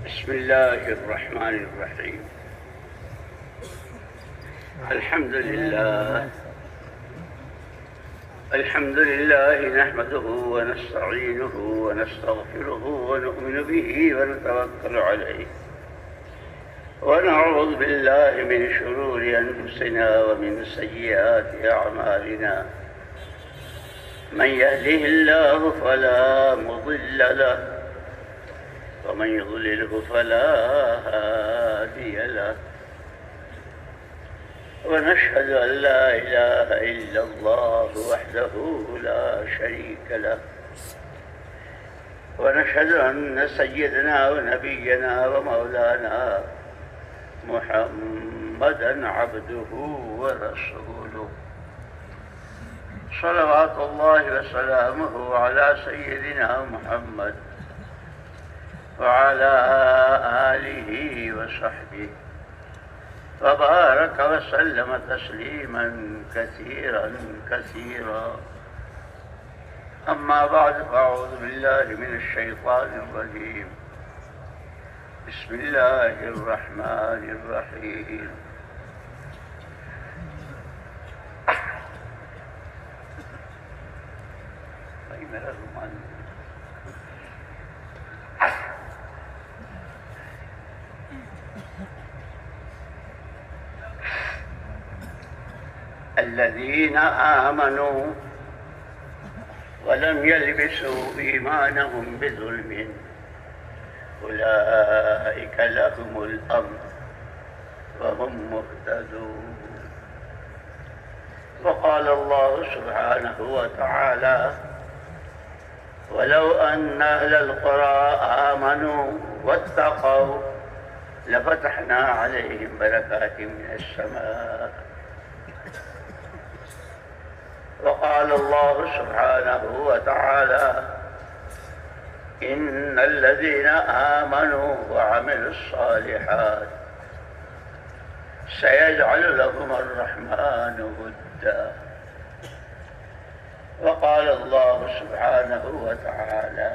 بسم الله الرحمن الرحيم. الحمد لله نحمده ونستعينه ونستغفره ونؤمن به ونتوكل عليه ونعوذ بالله من شرور أنفسنا ومن سيئات أعمالنا. من يهده الله فلا مضل له ومن يضلله فلا هادي له، ونشهد أن لا إله إلا الله وحده لا شريك له، ونشهد أن سيدنا ونبينا ومولانا محمدا عبده ورسوله، صلوات الله وسلامه على سيدنا محمد وعلى آله وصحبه وبارك وسلم تسليما كثيرا كثيرا. أما بعد، فأعوذ بالله من الشيطان الرجيم. بسم الله الرحمن الرحيم. الذين آمنوا ولم يلبسوا إيمانهم بظلم أولئك لهم الأمن وهم مهتدون. وقال الله سبحانه وتعالى: ولو أن أهل القرى آمنوا واتقوا لفتحنا عليهم بركات من السماء. وقال الله سبحانه وتعالى: إن الذين آمنوا وعملوا الصالحات سيجعل لهم الرحمن ودا. وقال الله سبحانه وتعالى: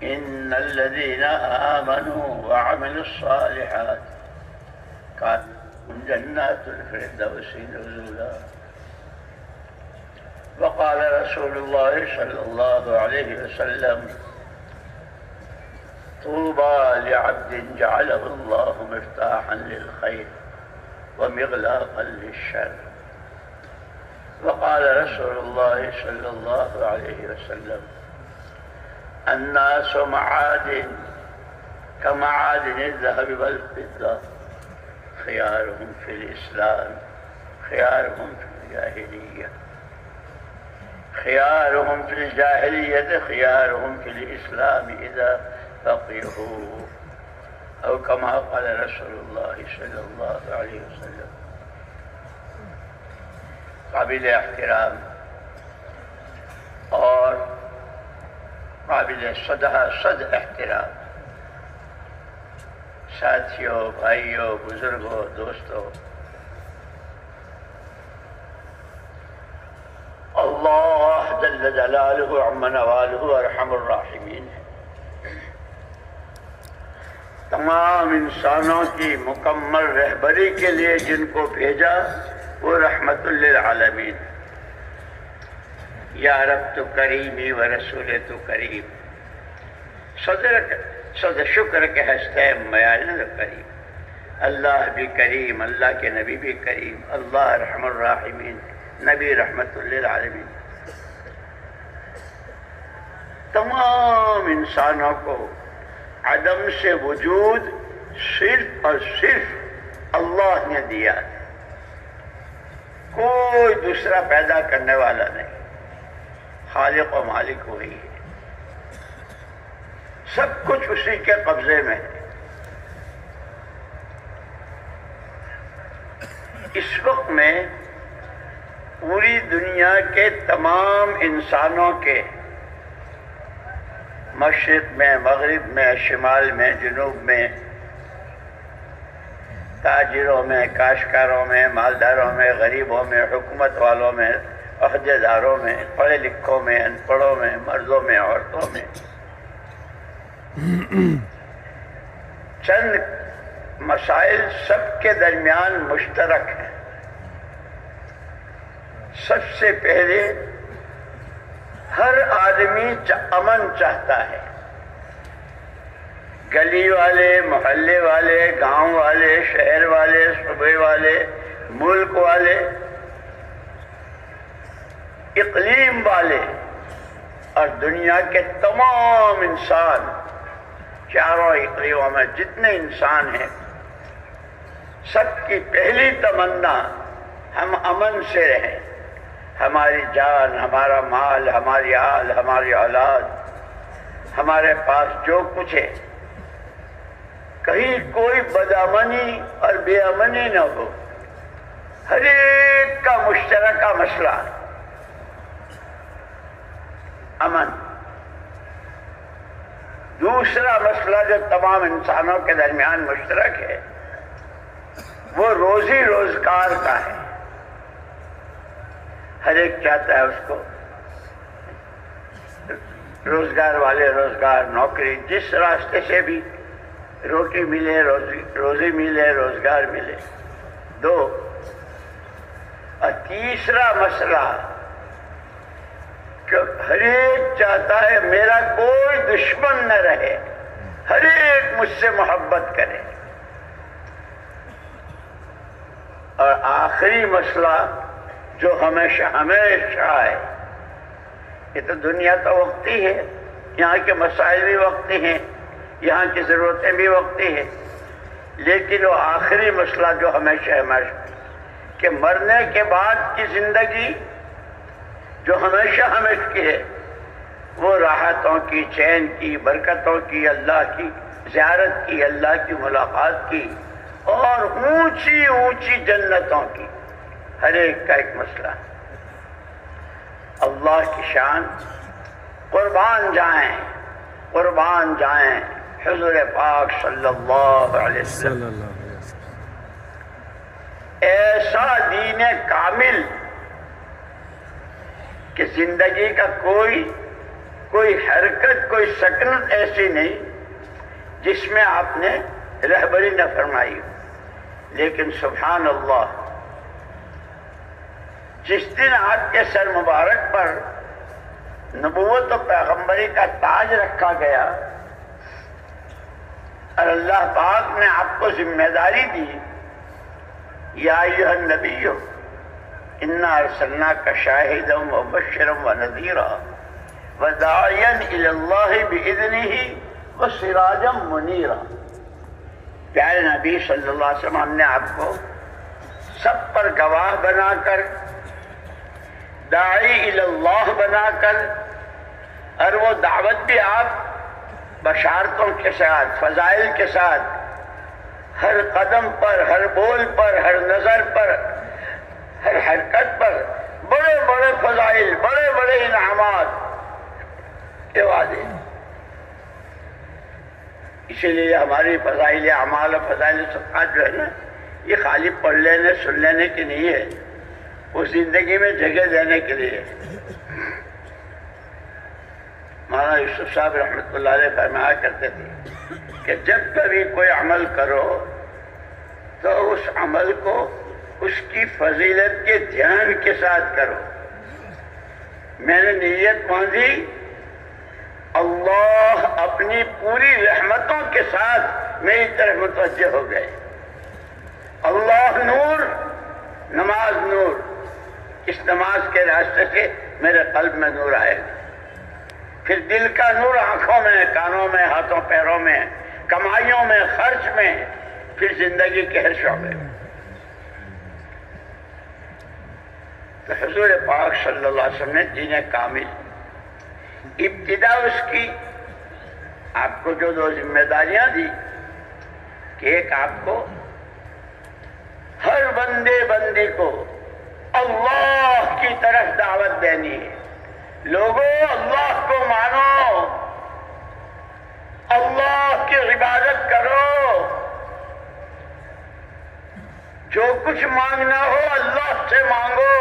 إن الذين آمنوا وعملوا الصالحات كانت جنات الفردوس نزلا. وقال رسول الله صلى الله عليه وسلم: طوبى لعبد جعله الله مفتاحا للخير ومغلاقا للشر. وقال رسول الله صلى الله عليه وسلم: الناس معادن كمعادن الذهب والفضة، خيارهم في الإسلام خيارهم في الجاهلية، خيارهم في الجاهلية خيارهم في الإسلام إذا فقهوا، أو كما قال رسول الله صلى الله عليه وسلم. قابل احترام اور قابل صد احترام ساتھیوں، بھائیوں، بزرگوں، دوستوں، اللہ جل جلالہ عم نوالہ ارحم الراحمین ہے. تمام انسانوں کی مکمل رہبری کے لیے جن کو بھیجا وہ رحمت للعالمین. یا رب تو کریمی و رسول تو کریم. صد شکر کے ہستے میان کریم. اللہ بھی کریم، اللہ کے نبی بھی کریم، اللہ رحم الراحمین، نبی رحمت للعالمین. تمام انسانوں کو عدم سے وجود صرف اور صرف اللہ نے دیا، کوئی دوسرا پیدا کرنے والا نہیں. خالق و مالک وہی ہے، سب کچھ اسی کے قبضے میں ہے. اس وقت میں پوری دنیا کے تمام انسانوں کے مشرق میں، مغرب میں، شمال میں، جنوب میں، تاجروں میں، کاشتکاروں میں، مالداروں میں، غریبوں میں، حکومت والوں میں، عہدے داروں میں، پڑھے لکھوں میں، ان پڑھوں میں، مردوں میں، عورتوں میں، چند مسائل سب کے درمیان مشترک ہیں۔ سب سے پہلے ہر آدمی امن چاہتا ہے، گلی والے، محلے والے، گاؤں والے، شہر والے، صوبے والے، ملک والے، اقلیم والے اور دنیا کے تمام انسان، چاروں اقلیموں میں جتنے انسان ہیں، سب کی پہلی تمنا ہم امن سے رہیں۔ ہماری جان، ہمارا مال، ہماری آل، ہماری اولاد، ہمارے پاس جو کچھ ہے، کہیں کوئی بدامنی اور بے امنی نہ ہو۔ ہر ایک کا مشترکہ مسئلہ امن۔ دوسرا مسئلہ جو تمام انسانوں کے درمیان مشترک ہے وہ روزی روزگار کا ہے۔ ہر ایک چاہتا ہے اس کو روزگار والے روزگار، نوکری، جس راستے سے بھی روٹی ملے، روزی ملے، روزگار ملے۔ دو، اور تیسرا مسئلہ کہ ہر ایک چاہتا ہے میرا کوئی دشمن نہ رہے، ہر ایک مجھ سے محبت کرے۔ اور آخری مسئلہ جو ہمیشہ ہے، یہ تو دنیا تو وقتی ہے، یہاں کے مسائل بھی وقتی ہیں، یہاں کی ضرورتیں بھی وقتی ہیں، لیکن وہ آخری مسئلہ جو ہمیشہ کہ مرنے کے بعد کی زندگی جو ہمیشہ کی ہے، وہ راحتوں کی، چین کی، برکتوں کی، اللہ کی زیارت کی، اللہ کی ملاقات کی اور اونچی اونچی جنتوں کی، ہر ایک کا ایک مسئلہ۔ اللہ کی شان، قربان جائیں حضور پاک صلی اللہ علیہ وسلم، ایسا دین کامل کہ زندگی کا کوئی حرکت، کوئی سکنت ایسی نہیں جس میں آپ نے رہبری نہ فرمائی۔ لیکن سبحان اللہ، جس دن آپ کے سر مبارک پر نبوت و پیغمبری کا تاج رکھا گیا اور اللہ پاک نے آپ کو ذمہ داری دی، یا ایھا النبی انا ارسلناک شاہدا ومبشرا ونذیرا وداعیا الی اللہ باذنہ وسراجا منیرا۔ پیارے نبی صلی اللہ علیہ وسلم، ہم نے آپ کو سب پر گواہ بنا کر، داعی الی اللہ بنا کر، اور وہ دعوت بھی آپ بشارتوں کے ساتھ، فضائل کے ساتھ، ہر قدم پر، ہر بول پر، ہر نظر پر، ہر حرکت پر بڑے بڑے فضائل، بڑے بڑے انعامات کے وعدے۔ اسی لیے ہماری فضائل اعمال و فضائل صدقات جو ہے نا، یہ خالی پڑھ لینے، سن لینے کی نہیں ہے، وہ زندگی میں جگہ دینے کے لیے۔ مولانا یوسف صاحب رحمۃ اللہ علیہ فرمایا کرتے تھے کہ جب کبھی کوئی عمل کرو تو اس عمل کو اس کی فضیلت کے دھیان کے ساتھ کرو۔ میں نے نیت باندھی، اللہ اپنی پوری رحمتوں کے ساتھ میری طرف متوجہ ہو گئے۔ اللہ نور، نماز نور، اس نماز کے راستے سے میرے قلب میں نور آئے گا، پھر دل کا نور آنکھوں میں، کانوں میں، ہاتھوں پیروں میں، کمائیوں میں، خرچ میں، پھر زندگی کے ہر شعبے میں۔ تو حضور پاک صلی اللہ علیہ وسلم نے دین کامل، ابتدا اس کی آپ کو جو دو ذمہ داریاں دی کہ ایک آپ کو ہر بندی کو اللہ کی طرف دعوت دینی ہے، لوگوں اللہ کو مانو، اللہ کی عبادت کرو، جو کچھ مانگنا ہو اللہ سے مانگو۔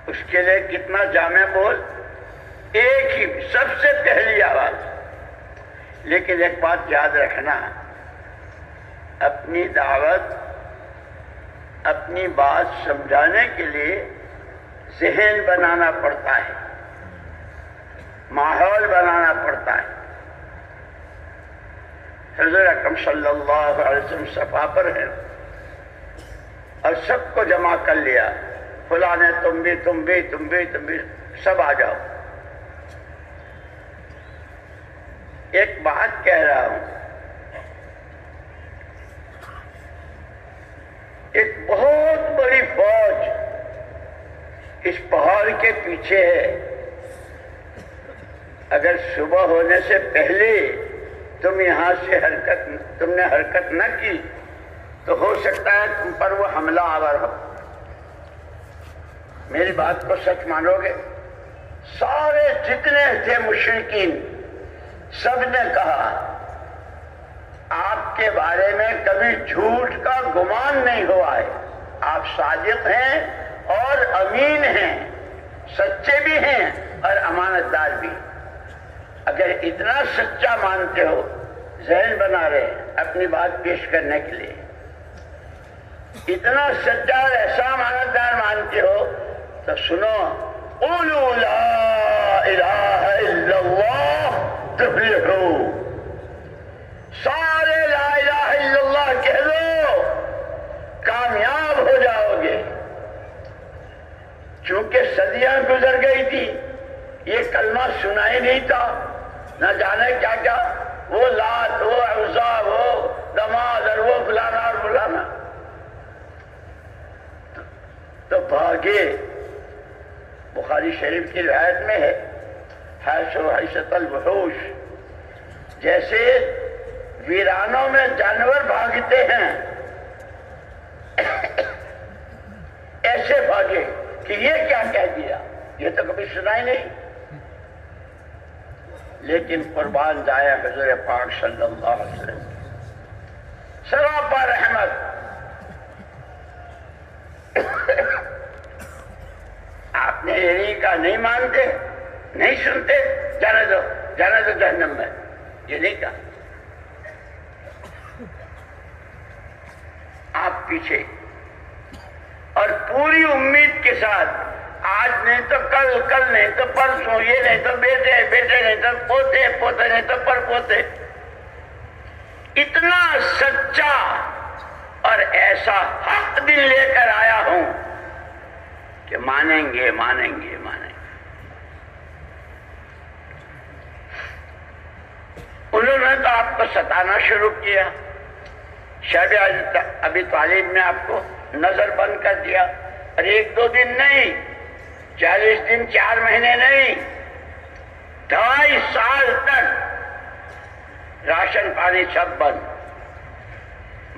اس کے لیے کتنا جامع بول، ایک ہی سب سے پہلی آواز، لیکن ایک بات یاد رکھنا، اپنی دعوت، اپنی بات سمجھانے کے لیے ذہن بنانا پڑتا ہے، ماحول بنانا پڑتا ہے۔ حضور اکرم صلی اللہ علیہ وسلم صفا پر ہے اور سب کو جمع کر لیا، فلاں نے تم بھی سب آ جاؤ۔ ایک بات کہہ رہا ہوں، ایک بہت بڑی فوج اس پہاڑ کے پیچھے ہے، اگر صبح ہونے سے پہلے تم یہاں سے تم نے حرکت نہ کی تو ہو سکتا ہے تم پر وہ حملہ آور ہو۔ میری بات کو سچ مانو گے؟ سارے جتنے تھے مشرکین سب نے کہا آپ کے بارے میں کبھی جھوٹ کا گمان نہیں ہوا ہے، آپ صادق ہیں اور امین ہیں، سچے بھی ہیں اور امانت دار بھی۔ اگر اتنا سچا مانتے ہو، ذہن بنا رہے اپنی بات پیش کرنے کے لیے، اتنا سچا اور ایسا امانت دار مانتے ہو تو سنو، قولوا لا الہ الا اللہ تفلحوا، سارے لا الہ الا اللہ کہہ دو، کامیاب ہو جاؤ گے۔ چونکہ صدیاں گزر گئی تھی، یہ کلمہ سنا ہی نہیں تھا، نہ جانے کیا کیا، وہ لات، وہ عزا، وہ دماد اور وہ فلانا اور فلانا، تو بھاگے۔ بخاری شریف کی روایت میں ہے، حیث الوحوش، جیسے ویرانوں میں جانور بھاگتے ہیں ایسے بھاگے کہ یہ کیا کہہ دیا، یہ تو کبھی سنا ہی نہیں۔ لیکن قربان جائے حضور پاک صلی اللہ علیہ وسلم، سراپا رحمت، آپ نے یہی کہا نہیں مانتے، نہیں سنتے، جانے دو جہنم میں، یہ نہیں کہا۔ آپ پیچھے اور پوری امید کے ساتھ، آج نہیں تو کل نہیں تو پرسوں، یہ نہیں تو بیٹے نہیں تو پوتے نہیں تو پر پوتے، اتنا سچا اور ایسا حق دل لے کر آیا ہوں کہ مانیں گے۔ انہوں نے تو آپ کو ستانا شروع کیا، شاید ابھی طالب نے آپ کو نظر بند کر دیا، اور 1-2 دن نہیں، 40 دن 4 مہینے نہیں، 2.5 سال تک راشن پانی سب بند۔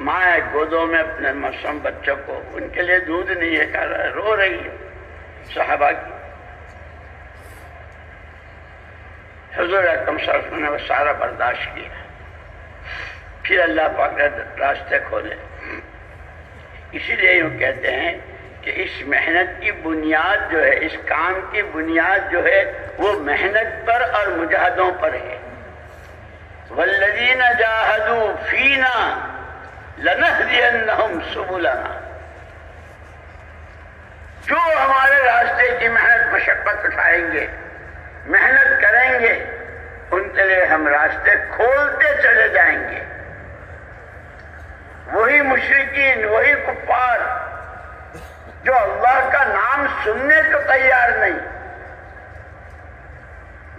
ماں گودوں میں اپنے معصوم بچوں کو، ان کے لیے دودھ نہیں ہے، کہہ رہا ہے، رو رہی ہے صحابہ کی۔ حضور اکرم صلی اللہ علیہ وسلم نے وہ سارا برداشت کیا، پھر اللہ پاک نے راستے کھولے۔ اسی لیے یوں کہتے ہیں کہ اس محنت کی بنیاد جو ہے، اس کام کی بنیاد جو ہے، وہ محنت پر اور مجاہدوں پر ہے۔ والذین جاہدوا فینا لنہدینہم سبلنا، جو ہمارے راستے کی محنت مشقت اٹھائیں گے، محنت کریں گے، ان کے لیے ہم راستے کھولتے چلے جائیں گے۔ وہی مشرکین، وہی کفار جو اللہ کا نام سننے کو تیار نہیں،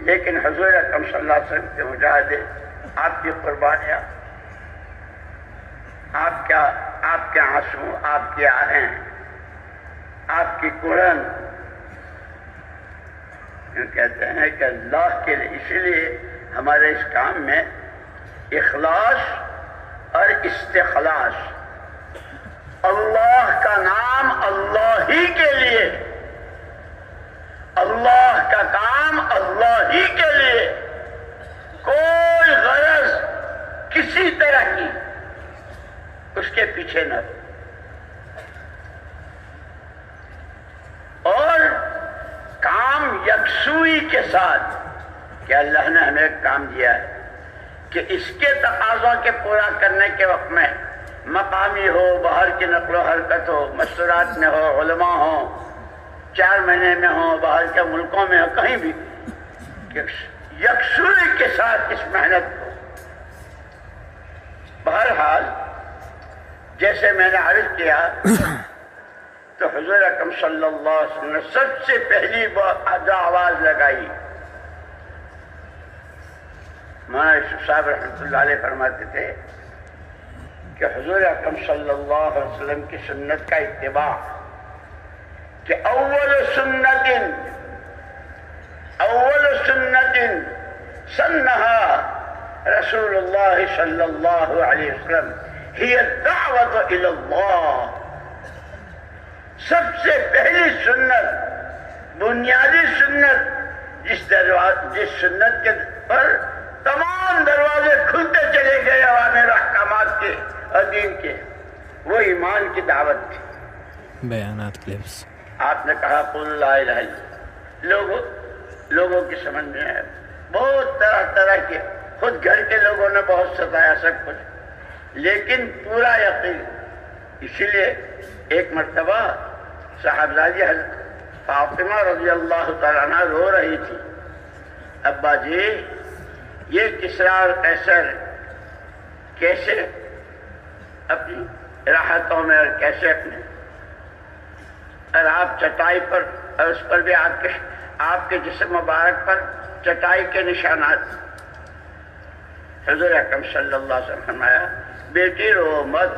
لیکن حضور اکرم صلی اللہ علیہ وسلم کے مجاہدے، آپ کی قربانیاں، آپ کے آنسو، آپ کی آہیں، آپ کی قرن، یوں کہتے ہیں کہ اللہ کے لیے۔ اسی لیے ہمارے اس کام میں اخلاص اور استخلاص، اللہ کا نام اللہ ہی کے لیے، اللہ کا کام اللہ ہی کے لیے، کوئی غرض کسی طرح کی اس کے پیچھے نہ ہو، اور کام یکسوئی کے ساتھ کہ اللہ نے ہمیں ایک کام دیا ہے، کہ اس کے تقاضوں کے پورا کرنے کے وقت میں مقامی ہو، باہر کی نقل و حرکت ہو، مستورات میں ہو، علماء ہو، 4 مہینے میں ہو، باہر کے ملکوں میں ہو، کہیں بھی یکسوئی کے ساتھ اس محنت کو. بہرحال جیسے میں نے عرض کیا تو حضور اکرم صلی اللہ علیہ وسلم نے سب سے پہلی جو آواز لگائی، مولانا یوسف صاحب رحمۃ اللہ علیہ فرماتے تھے کہ حضور اکرم صلی اللہ علیہ وسلم کی سنت کا اتباع، کہ اول سنت سنها رسول اللہ صلی اللہ علیہ وسلم ہی الدعوت الی اللہ. سب سے پہلی سنت، بنیادی سنت، جس سنت کے پر تمام دروازے کھلتے چلے گئے عوامر احکامات کے اور دین کے، وہ ایمان کی دعوت تھی. بیانات کلپس. آپ نے کہا قل لا الہ الا اللہ. لوگوں کی سمجھ میں آئے، بہت طرح کے، خود گھر کے لوگوں نے بہت ستایا سب کچھ، لیکن پورا یقین. اسی لیے ایک مرتبہ صاحبزادی حضرت فاطمہ رضی اللہ تعالیٰ عنہ رو رہی تھی، ابا جی یہ کسریٰ اور قیصر کیسے اپنی راحتوں میں اور کیسے اپنے، اور آپ چٹائی پر، اور اس پر بھی آپ کے جسم مبارک پر چٹائی کے نشانات. حضور اکرم صلی اللہ علیہ وسلم فرمایا بیٹی رو مت،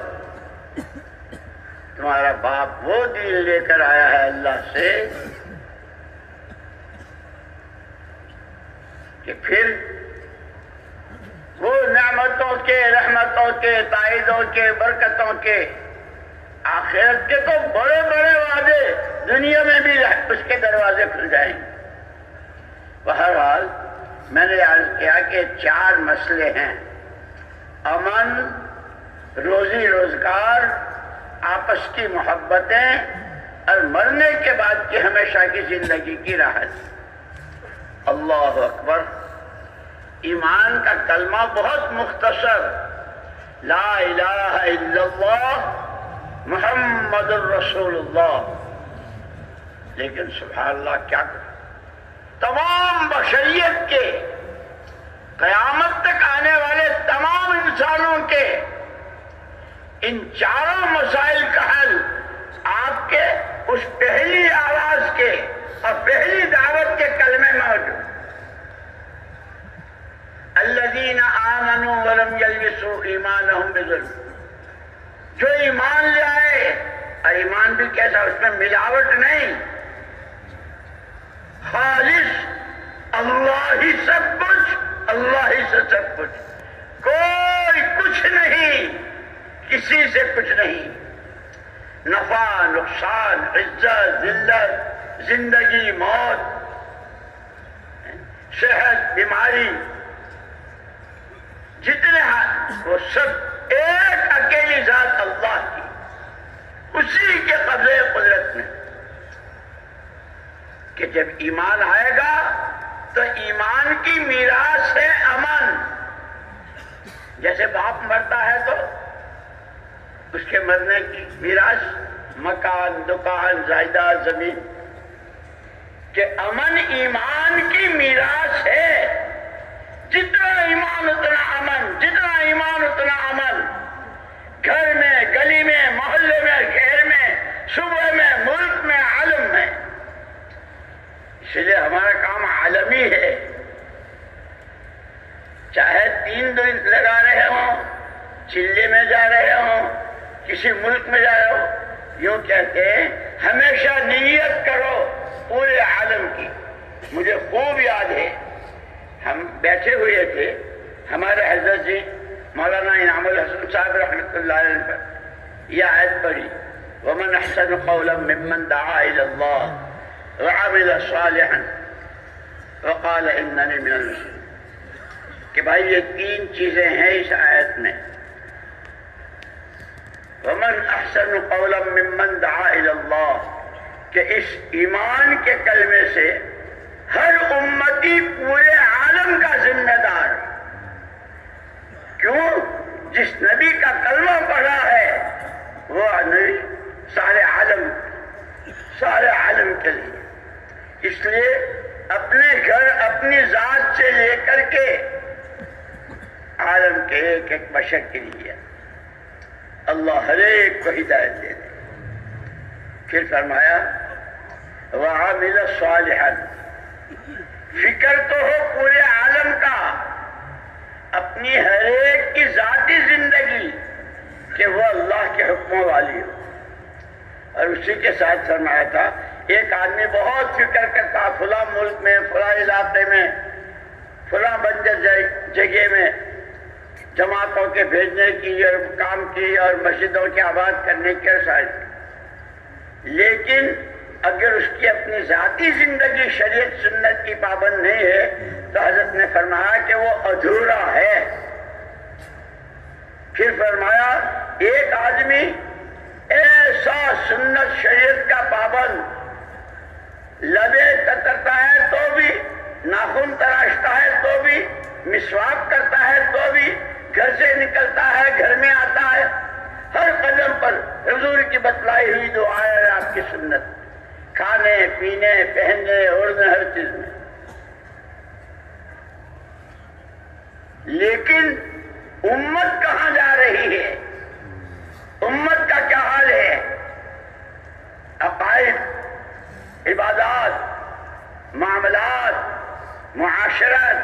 تمہارا باپ وہ دین لے کر آیا ہے اللہ سے کہ پھر وہ نعمتوں کے، رحمتوں کے، تائیدوں کے، برکتوں کے، آخرت کے تو بڑے بڑے وعدے، دنیا میں بھی اس کے دروازے کھل جائیں گے. بہرحال میں نے عرض کیا کہ 4 مسئلے ہیں: امن، روزی روزگار، آپس کی محبتیں، اور مرنے کے بعد کی ہمیشہ کی زندگی کی راحت. اللہ اکبر. ایمان کا کلمہ بہت مختصر، لا الہ الا اللہ محمد الرسول اللہ، لیکن سبحان اللہ کیا تمام بشریت کے، قیامت تک آنے والے تمام انسانوں کے ان 4 مسائل کا حل آپ کے اس پہلی آواز کے اور پہلی دعوت کے کلمے میں موجود. الذین آمنوا ولم یلبسوا ایمانہم بظلم. جو ایمان لے آئے، اور ایمان بھی کیسا، اس میں ملاوٹ نہیں، خالص اللہ ہی سب کچھ، اللہ ہی سے سب کچھ، کوئی کچھ نہیں، کسی سے کچھ نہیں. نفع نقصان، عزت ذلت، زندگی موت، صحت بیماری، جتنے وہ سب ایک اکیلی ذات اللہ کی، اسی کے قبضے قدرت میں. کہ جب ایمان آئے گا تو ایمان کی میراث ہے امن. جیسے باپ مرتا ہے تو اس کے مرنے کی میراث مکان، دکان، جائیداد، زمین. کہ امن ایمان کی میراث ہے. جتنا ایمان اتنا امن، جتنا ایمان اتنا امن. گھر میں، گلی میں، محلے میں، شہر میں، صوبے میں، ملک میں، عالم میں. اس لیے ہمارا کام عالمی ہے. چاہے 3 دن لگا رہے ہوں، چلے میں جا رہے ہوں، کسی ملک میں جا رہے ہو، یوں کہتے ہیں ہمیشہ نیت کرو پورے عالم کی. مجھے خوب یاد ہے، ہم بیٹھے ہوئے تھے، ہمارے حضرت جی مولانا انعام الحسن صاحب رحمۃ اللہ علیہ پر یہ آیت پڑھی، وَمَنْ أَحْسَنُ قَوْلًا مِّمَّنْ دَعَا إِلَى اللَّهِ وَعَمِلَ صَالِحًا وَقَالَ إِنَّنِي مِنَ الْمُسْلِمِينَ. کہ بھائی یہ 3 چیزیں ہیں اس آیت میں. وَمَنْ أَحْسَنُ قَوْلًا مِّمَّنْ دَعَا إِلَى اللَّهِ کہ اس ایمان کے کلمے سے ہر امتی پورے عالم کا ذمہ دار. کے عالم کے ایک ایک بشر کے لیے اللہ ہر ایک کو ہدایت دے دے. پھر فرمایا وَعَمِلَ صَالِحًا، فکر تو ہو پورے عالم کا، اپنی ہر ایک کی ذاتی زندگی کہ وہ اللہ کے حکموں والی ہو. اور اسی کے ساتھ فرمایا تھا ایک آدمی بہت فکر کرتا فلاں ملک میں، فلاں علاقے میں، فلاں بنجر جگہ میں جماعتوں کے بھیجنے کی اور کام کی اور مسجدوں کے آباد کرنے کی ساری، لیکن اگر اس کی اپنی ذاتی زندگی شریعت سنت کی پابند نہیں ہے تو حضرت نے فرمایا کہ وہ ادھورا ہے. پھر فرمایا ایک آدمی ایسا سنت شریعت کا پابند، لبے کترتا ہے تو بھی، ناخن تراشتا ہے تو بھی، مسواک کرتا ہے تو بھی، گھر سے نکلتا ہے گھر میں آتا ہے، ہر قدم پر حضور کی بتلائی ہوئی دعا ہے آپ کی سنت، کھانے پینے پہننے اوڑھنے ہر چیز میں. لیکن امت کہاں جا رہی ہے؟ امت کا کیا حال ہے؟ عقائد، عبادات، معاملات، معاشرت،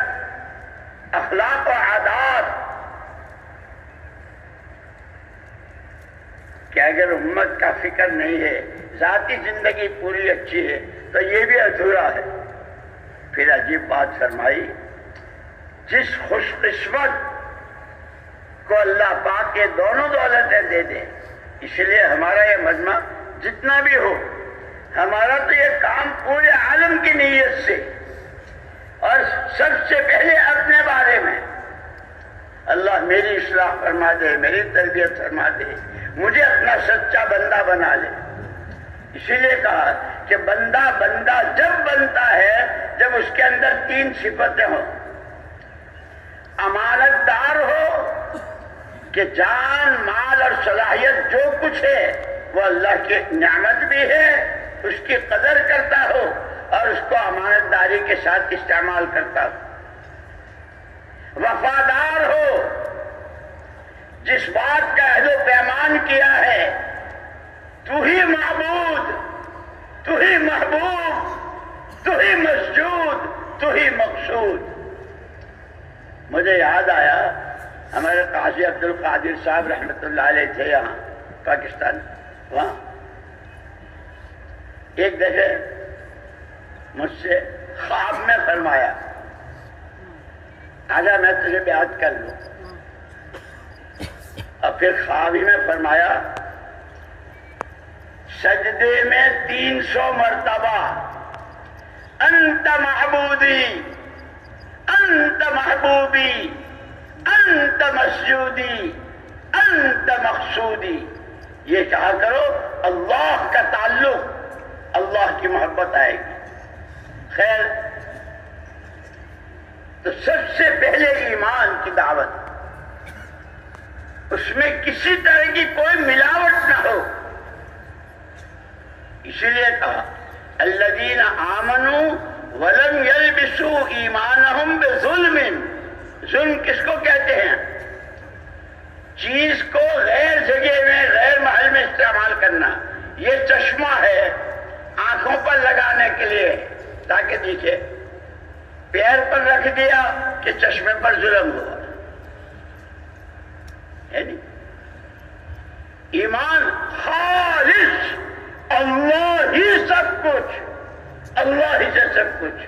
اخلاق و عادات، کہ اگر امت کا فکر نہیں ہے، ذاتی زندگی پوری اچھی ہے تو یہ بھی ادھورا ہے. پھر عجیب بات فرمائی، جس خوش قسمت کو اللہ پاک کے دونوں دولتیں دے دے. اس لیے ہمارا یہ مجمع جتنا بھی ہو، ہمارا تو یہ کام پورے عالم کی نیت سے اور سب سے پہلے اپنے بارے میں اللہ میری اصلاح فرما دے، میری تربیت فرما دے، مجھے اپنا سچا بندہ بنا لے. اسی لیے کہا کہ بندہ جب بنتا ہے جب اس کے اندر تین صفتیں ہوں. امانت دار ہو کہ جان مال اور صلاحیت جو کچھ ہے وہ اللہ کی نعمت بھی ہے، اس کی قدر کرتا ہو اور اس کو امانت داری کے ساتھ استعمال کرتا ہو. وفادار ہو، جس بات کا عہد و پیمان کیا ہے تو ہی معبود، تو ہی محبوب، تو ہی مسجود، تو ہی مقصود. مجھے یاد آیا ہمارے قاضی عبد القادر صاحب رحمۃ اللہ علیہ تھے یہاں پاکستان. وہاں ایک دفعہ مجھ سے خواب میں فرمایا آجا میں تجھے بیعت کر لوں. اور پھر خواب ہی میں فرمایا سجدے میں 300 مرتبہ انت معبودی، انت محبوبی، انت مسجودی، انت مقصودی. یہ کہا کرو، اللہ کا تعلق، اللہ کی محبت آئے گی. خیر، تو سب سے پہلے ایمان کی دعوت، اس میں کسی طرح کی کوئی ملاوٹ نہ ہو. اسی لیے کہا الذین آمنوا ولم یلبسوا ایمانہم بظلم. ظلم کس کو کہتے ہیں؟ چیز کو غیر جگہ میں غیر محل میں استعمال کرنا. یہ چشمہ ہے آنکھوں پر لگانے کے لیے تاکہ دیکھے، پیر پر رکھ دیا کہ چشمے پر ظلم ہوا. یعنی ایمان خالص، اللہ ہی سب کچھ، اللہ ہی سے سب کچھ،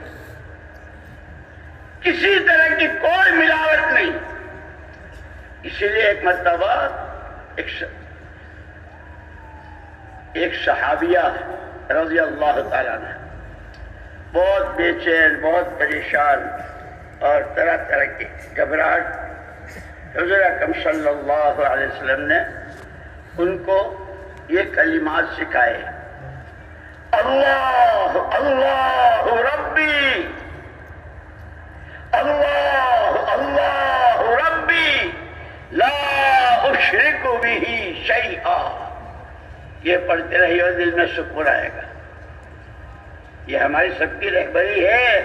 کسی طرح کی کوئی ملاوٹ نہیں. اسی لیے ایک مرتبہ ایک صحابیہ رضی اللہ تعالیٰ عنہ بہت بے چین، بہت پریشان اور طرح طرح کی گھبراہٹ، حضور اکرم صلی اللہ علیہ وسلم نے ان کو یہ کلمات سکھائے: اللہ اللہ ربی، اللہ اللہ ربی، لا اشرک بہ شیئا. یہ پڑھتے رہی اور دل میں سکون آئے گا. یہ ہماری سب کی رہبری ہے.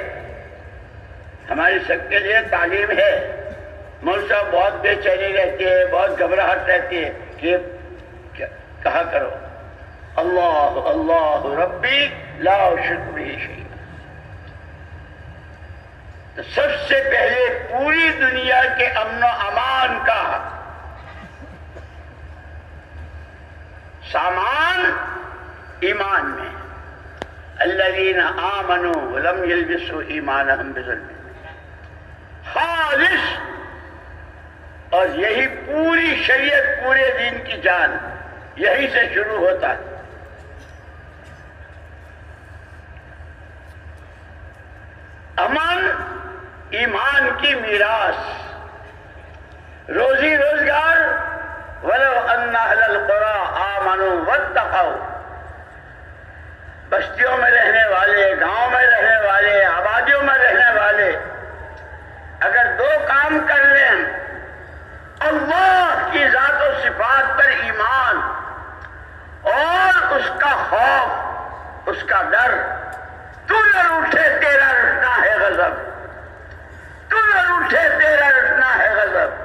ہماری سب کے لیے تعلیم ہے. مول صاحب بہت بے چینی رہتی ہے, بہت گھبراہٹ رہتی ہے کہ کہا کرو اللہ اللہ ربی لا اشرک بہ شیئا. تو سب سے پہلے پوری دنیا کے امن و امان کا سامان ایمان میں. الذین آمنوا ولم یلبسوا ایمانہم بظلم, خالص. اور یہی پوری شریعت, پورے دین کی جان یہی سے شروع ہوتا ہے. امن ایمان کی میراث. روزی روزگار ولو ان اہل القری آمنوا واتقوا, بستیوں میں رہنے والے, گاؤں میں رہنے والے, آبادیوں میں رہنے والے اگر دو کام کر لیں, اللہ کی ذات و صفات پر ایمان اور اس کا خوف, اس کا ڈر. تو نہ روٹھے تیرا رٹنا ہے غضب, تو نہ روٹھے تیرا رٹنا ہے غضب.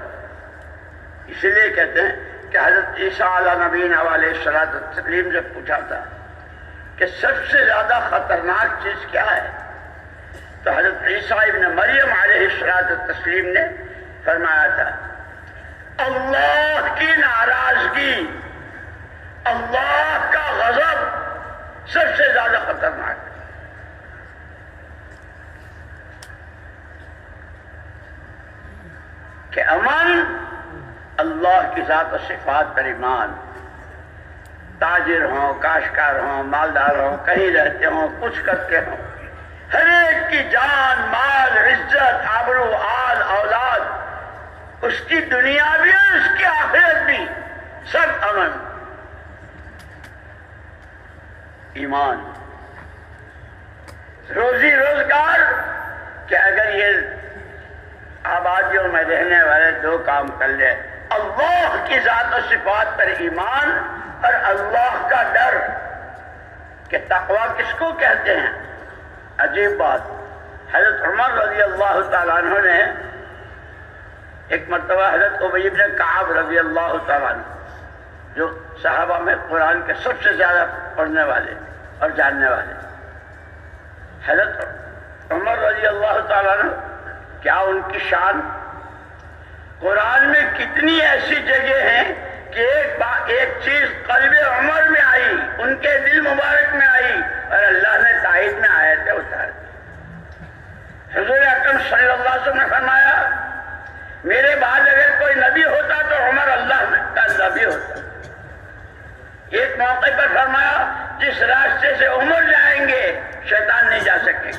اس لیے کہتے ہیں کہ حضرت عیسیٰ علیہ نبینا علیہ الصلوۃ والتسلیم سے پوچھا تھا کہ سب سے زیادہ خطرناک چیز کیا ہے, تو حضرت عیسیٰ ابن مریم علیہ الصلوۃ والتسلیم نے فرمایا تھا اللہ کی ناراضگی, اللہ کا غضب سب سے زیادہ خطرناک ہے. کہ امن اللہ کی ذات و صفات پر ایمان. تاجر ہوں, کاشتکار ہوں, مالدار ہوں, کہیں رہتے ہوں, کچھ کرتے ہوں, ہر ایک کی جان, مال, عزت, آبرو, آل, اولاد, اس کی دنیا بھی اور اس کی آخرت بھی, سب امن. ایمان. روزی روزگار کہ اگر یہ آبادیوں میں رہنے والے دو کام کر لے, اللہ کی ذات و صفات پر ایمان اور اللہ کا ڈر. کہ تقوی کس کو کہتے ہیں؟ عجیب بات, حضرت عمر رضی اللہ تعالیٰ عنہ نے ایک مرتبہ حضرت ابی بن کعب رضی اللہ تعالیٰ عنہ جو صحابہ میں قرآن کے سب سے زیادہ پڑھنے والے اور جاننے والے, حضرت عمر رضی اللہ تعالیٰ عنہ کیا ان کی شان. قرآن میں کتنی ایسی جگہ ہیں کہ ایک چیز قلب عمر میں آئی, ان کے دل مبارک میں آئی اور اللہ نے تائید میں آیتیں اتار دی. حضور اکرم صلی اللہ علیہ وسلم نے فرمایا میرے بعد اگر کوئی نبی ہوتا تو عمر اللہ کا نبی ہوتا. ایک موقع پر فرمایا جس راستے سے عمر جائیں گے شیطان نہیں جا سکے.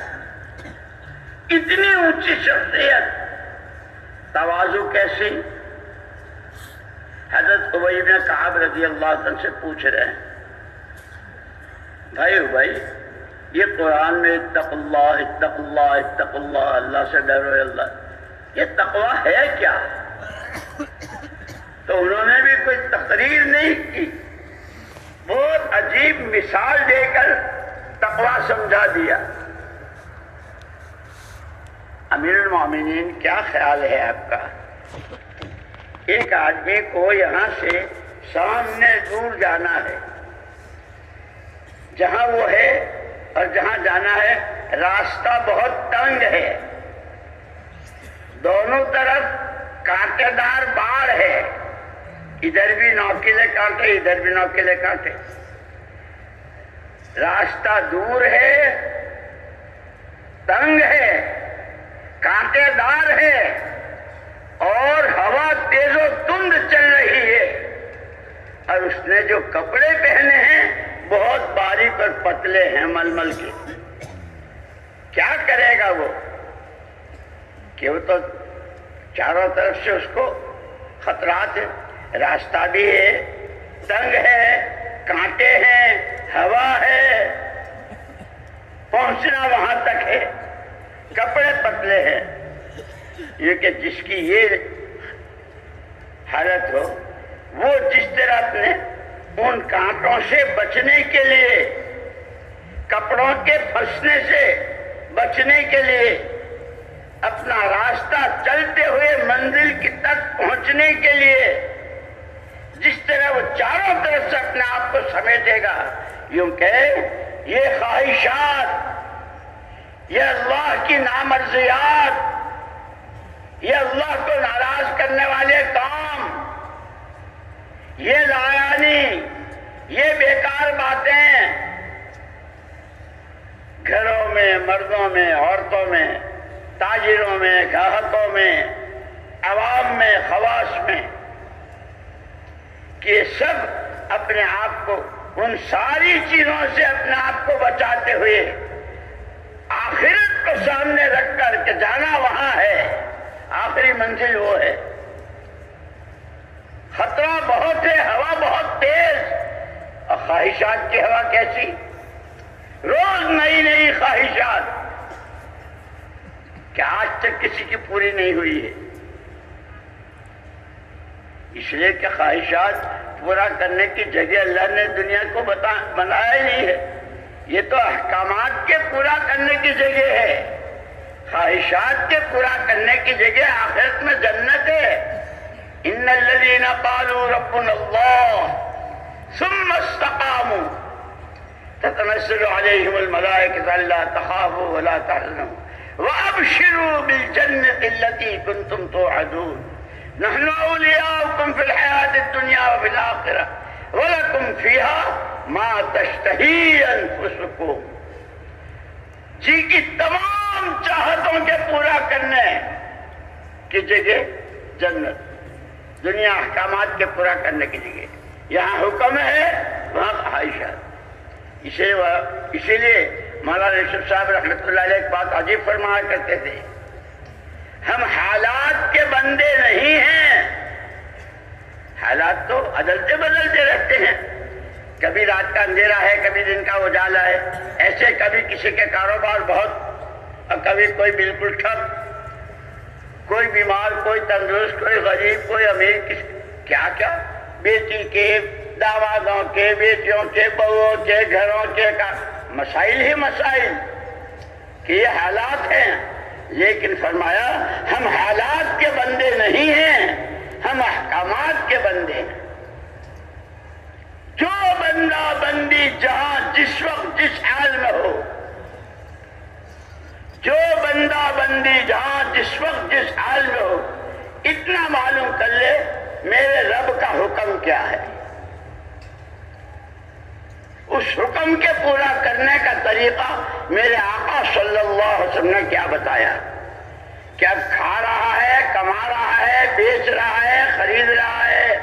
اتنی اونچی شخصیت, تواضع کیسی. حضرت ابی بن کعب رضی اللہ عنہ سے پوچھ رہے ہیں بھائی یہ قرآن میں اتق اللہ اتق اللہ اتق اللہ, اللہ سے ڈرو اللہ, یہ تقوی ہے کیا؟ تو انہوں نے بھی کوئی تقریر نہیں کی, بہت عجیب مثال دے کر تقوی سمجھا دیا. امیر المومنین کیا خیال ہے آپ کا؟ ایک آدمی کو یہاں سے سامنے دور جانا ہے, جہاں وہ ہے اور جہاں جانا ہے راستہ بہت تنگ ہے, دونوں طرف کانٹے دار باڑ ہے, ادھر بھی نوکیلے کانٹے ادھر بھی نوکیلے کانٹے. راستہ دور ہے, تنگ ہے, کانٹے دار ہے اور ہوا تیز و تند چل رہی ہے, اور اس نے جو کپڑے پہنے ہیں بہت باریک اور پتلے ہیں ململ کے. کیا کرے گا وہ کہ وہ تو چاروں طرف سے اس کو خطرات ہیں, راستہ بھی ہے, تنگ ہے, کانٹے ہیں, ہوا ہے, پہنچنا وہاں تک ہے, کپڑے پتلے ہیں. یہ کہ جس کی یہ حالت ہو وہ جس طرح اپنے ان کانٹوں سے بچنے کے لیے, کپڑوں کے پھنسنے سے بچنے کے لیے اپنا راستہ چلتے ہوئے منزل کی تک پہنچنے کے لیے جس طرح وہ چاروں طرف سے اپنے آپ کو سمیٹے گا، یوں کہ یہ خواہشات، یہ اللہ کی نامرضیات، یہ اللہ کو ناراض کرنے والے کام، یہ لایانی، یہ بیکار باتیں گھروں میں، مردوں میں، عورتوں میں، تاجروں میں، گاہکوں میں، عوام میں، خواص میں، کہ سب اپنے آپ کو ان ساری چیزوں سے اپنے آپ کو بچاتے ہوئے آخرت کو سامنے رکھ کر کہ جانا وہاں ہے، آخری منزل وہ ہے۔ خطرہ بہت ہے، ہوا بہت تیز، اور خواہشات کی ہوا کیسی؟ روز نئی نئی خواہشات کہ آج تک کسی کی پوری نہیں ہوئی ہے، اس لیے کہ خواہشات پورا کرنے کی جگہ اللہ نے دنیا کو بنایا ہی نہیں ہے، یہ تو احکامات کے پورا کرنے کی جگہ ہے، خواہشات کے پورا کرنے کی جگہ آخرت میں جنت ہے۔ ان الذین قالوا ربنا اللہ ثم استقاموا تتنزل علیہم الملائکۃ الا تخافوا ولا تحزنوا وابشروا بالجنۃ التي کنتم توعدون نحن اولیاؤکم فی الحیاۃ الدنیا وفی الآخرہ ولکم فیہا ما تشتہی انفسکم۔ جی کی تمام چاہتوں کے پورا کرنے کی جگہ جنت، دنیا احکامات کے پورا کرنے کی جگہ، یہاں حکم ہے وہاں خواہشات۔ اسی لیے مولانا یوسف صاحب رحمۃ اللہ علیہ ایک بات عجیب فرمایا کرتے تھے، ہم حالات کے بندے نہیں ہیں، حالات تو بدلتے بدلتے رہتے ہیں، کبھی رات کا اندھیرا ہے، کبھی دن کا اجالا ہے، ایسے کبھی کسی کے کاروبار بہت اور کبھی کوئی بالکل ٹھپ، کوئی بیمار، کوئی تندرست، کوئی غریب، کوئی امیر، کیا کیا، بیٹی کے، دامادوں کے، بیٹیوں کے، بہوؤں کے، گھروں کے مسائل ہی مسائل کہ یہ حالات ہیں۔ لیکن فرمایا ہم حالات کے بندے نہیں ہیں، ہم احکامات کے بندے ہیں۔ جو بندہ بندی جہاں جس وقت جس حال میں ہو، جو بندہ بندی جہاں جس وقت جس حال میں ہو، اتنا معلوم کر لے میرے رب کا حکم کیا ہے، اس حکم کے پورا کرنے کا طریقہ میرے آقا صلی اللہ علیہ وسلم نے کیا بتایا، کہ اب کھا رہا ہے، کما رہا ہے، بیچ رہا ہے، خرید رہا ہے،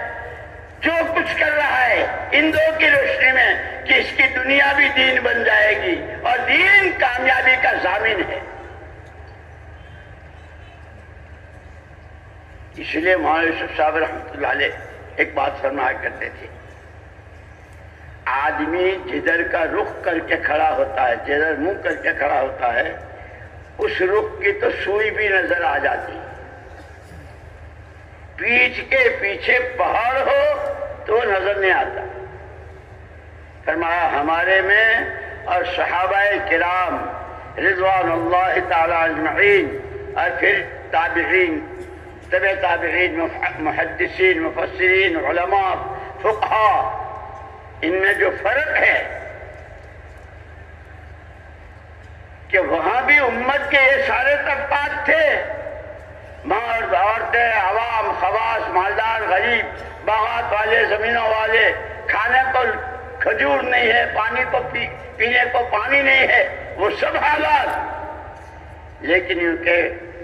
جو کچھ کر رہا ہے ان دو کی روشنی میں کہ اس کی دنیا بھی دین بن جائے گی اور دین کامیابی کا ضامن ہے۔ اس لیے مولانا یوسف صاحب رحمۃ اللہ علیہ ایک بات فرمایا کرتے تھے، آدمی جدھر کا رخ کر کے کھڑا ہوتا ہے، جدھر منہ کر کے کھڑا ہوتا ہے، اس رخ کی تو سوئی بھی نظر آ جاتی، پیچھ کے پیچھے پہاڑ ہو تو نظر نہیں آتا۔ فرمایا ہمارے میں اور صحابہ کرام رضوان اللہ تعالی اجمعین اور پھر تابعین، تبع تابعین، محدثین، مفسرین، علماء، فقہاء، ان میں جو فرق ہے کہ وہاں بھی امت کے یہ سارے طبقات تھے، مرد، عورتیں، عوام، خواص، مالدار، غریب، باغات والے، زمینوں والے، کھانے کو کھجور نہیں ہے، پانی کو پینے کو پانی نہیں ہے، وہ سب حالات۔ لیکن ان کے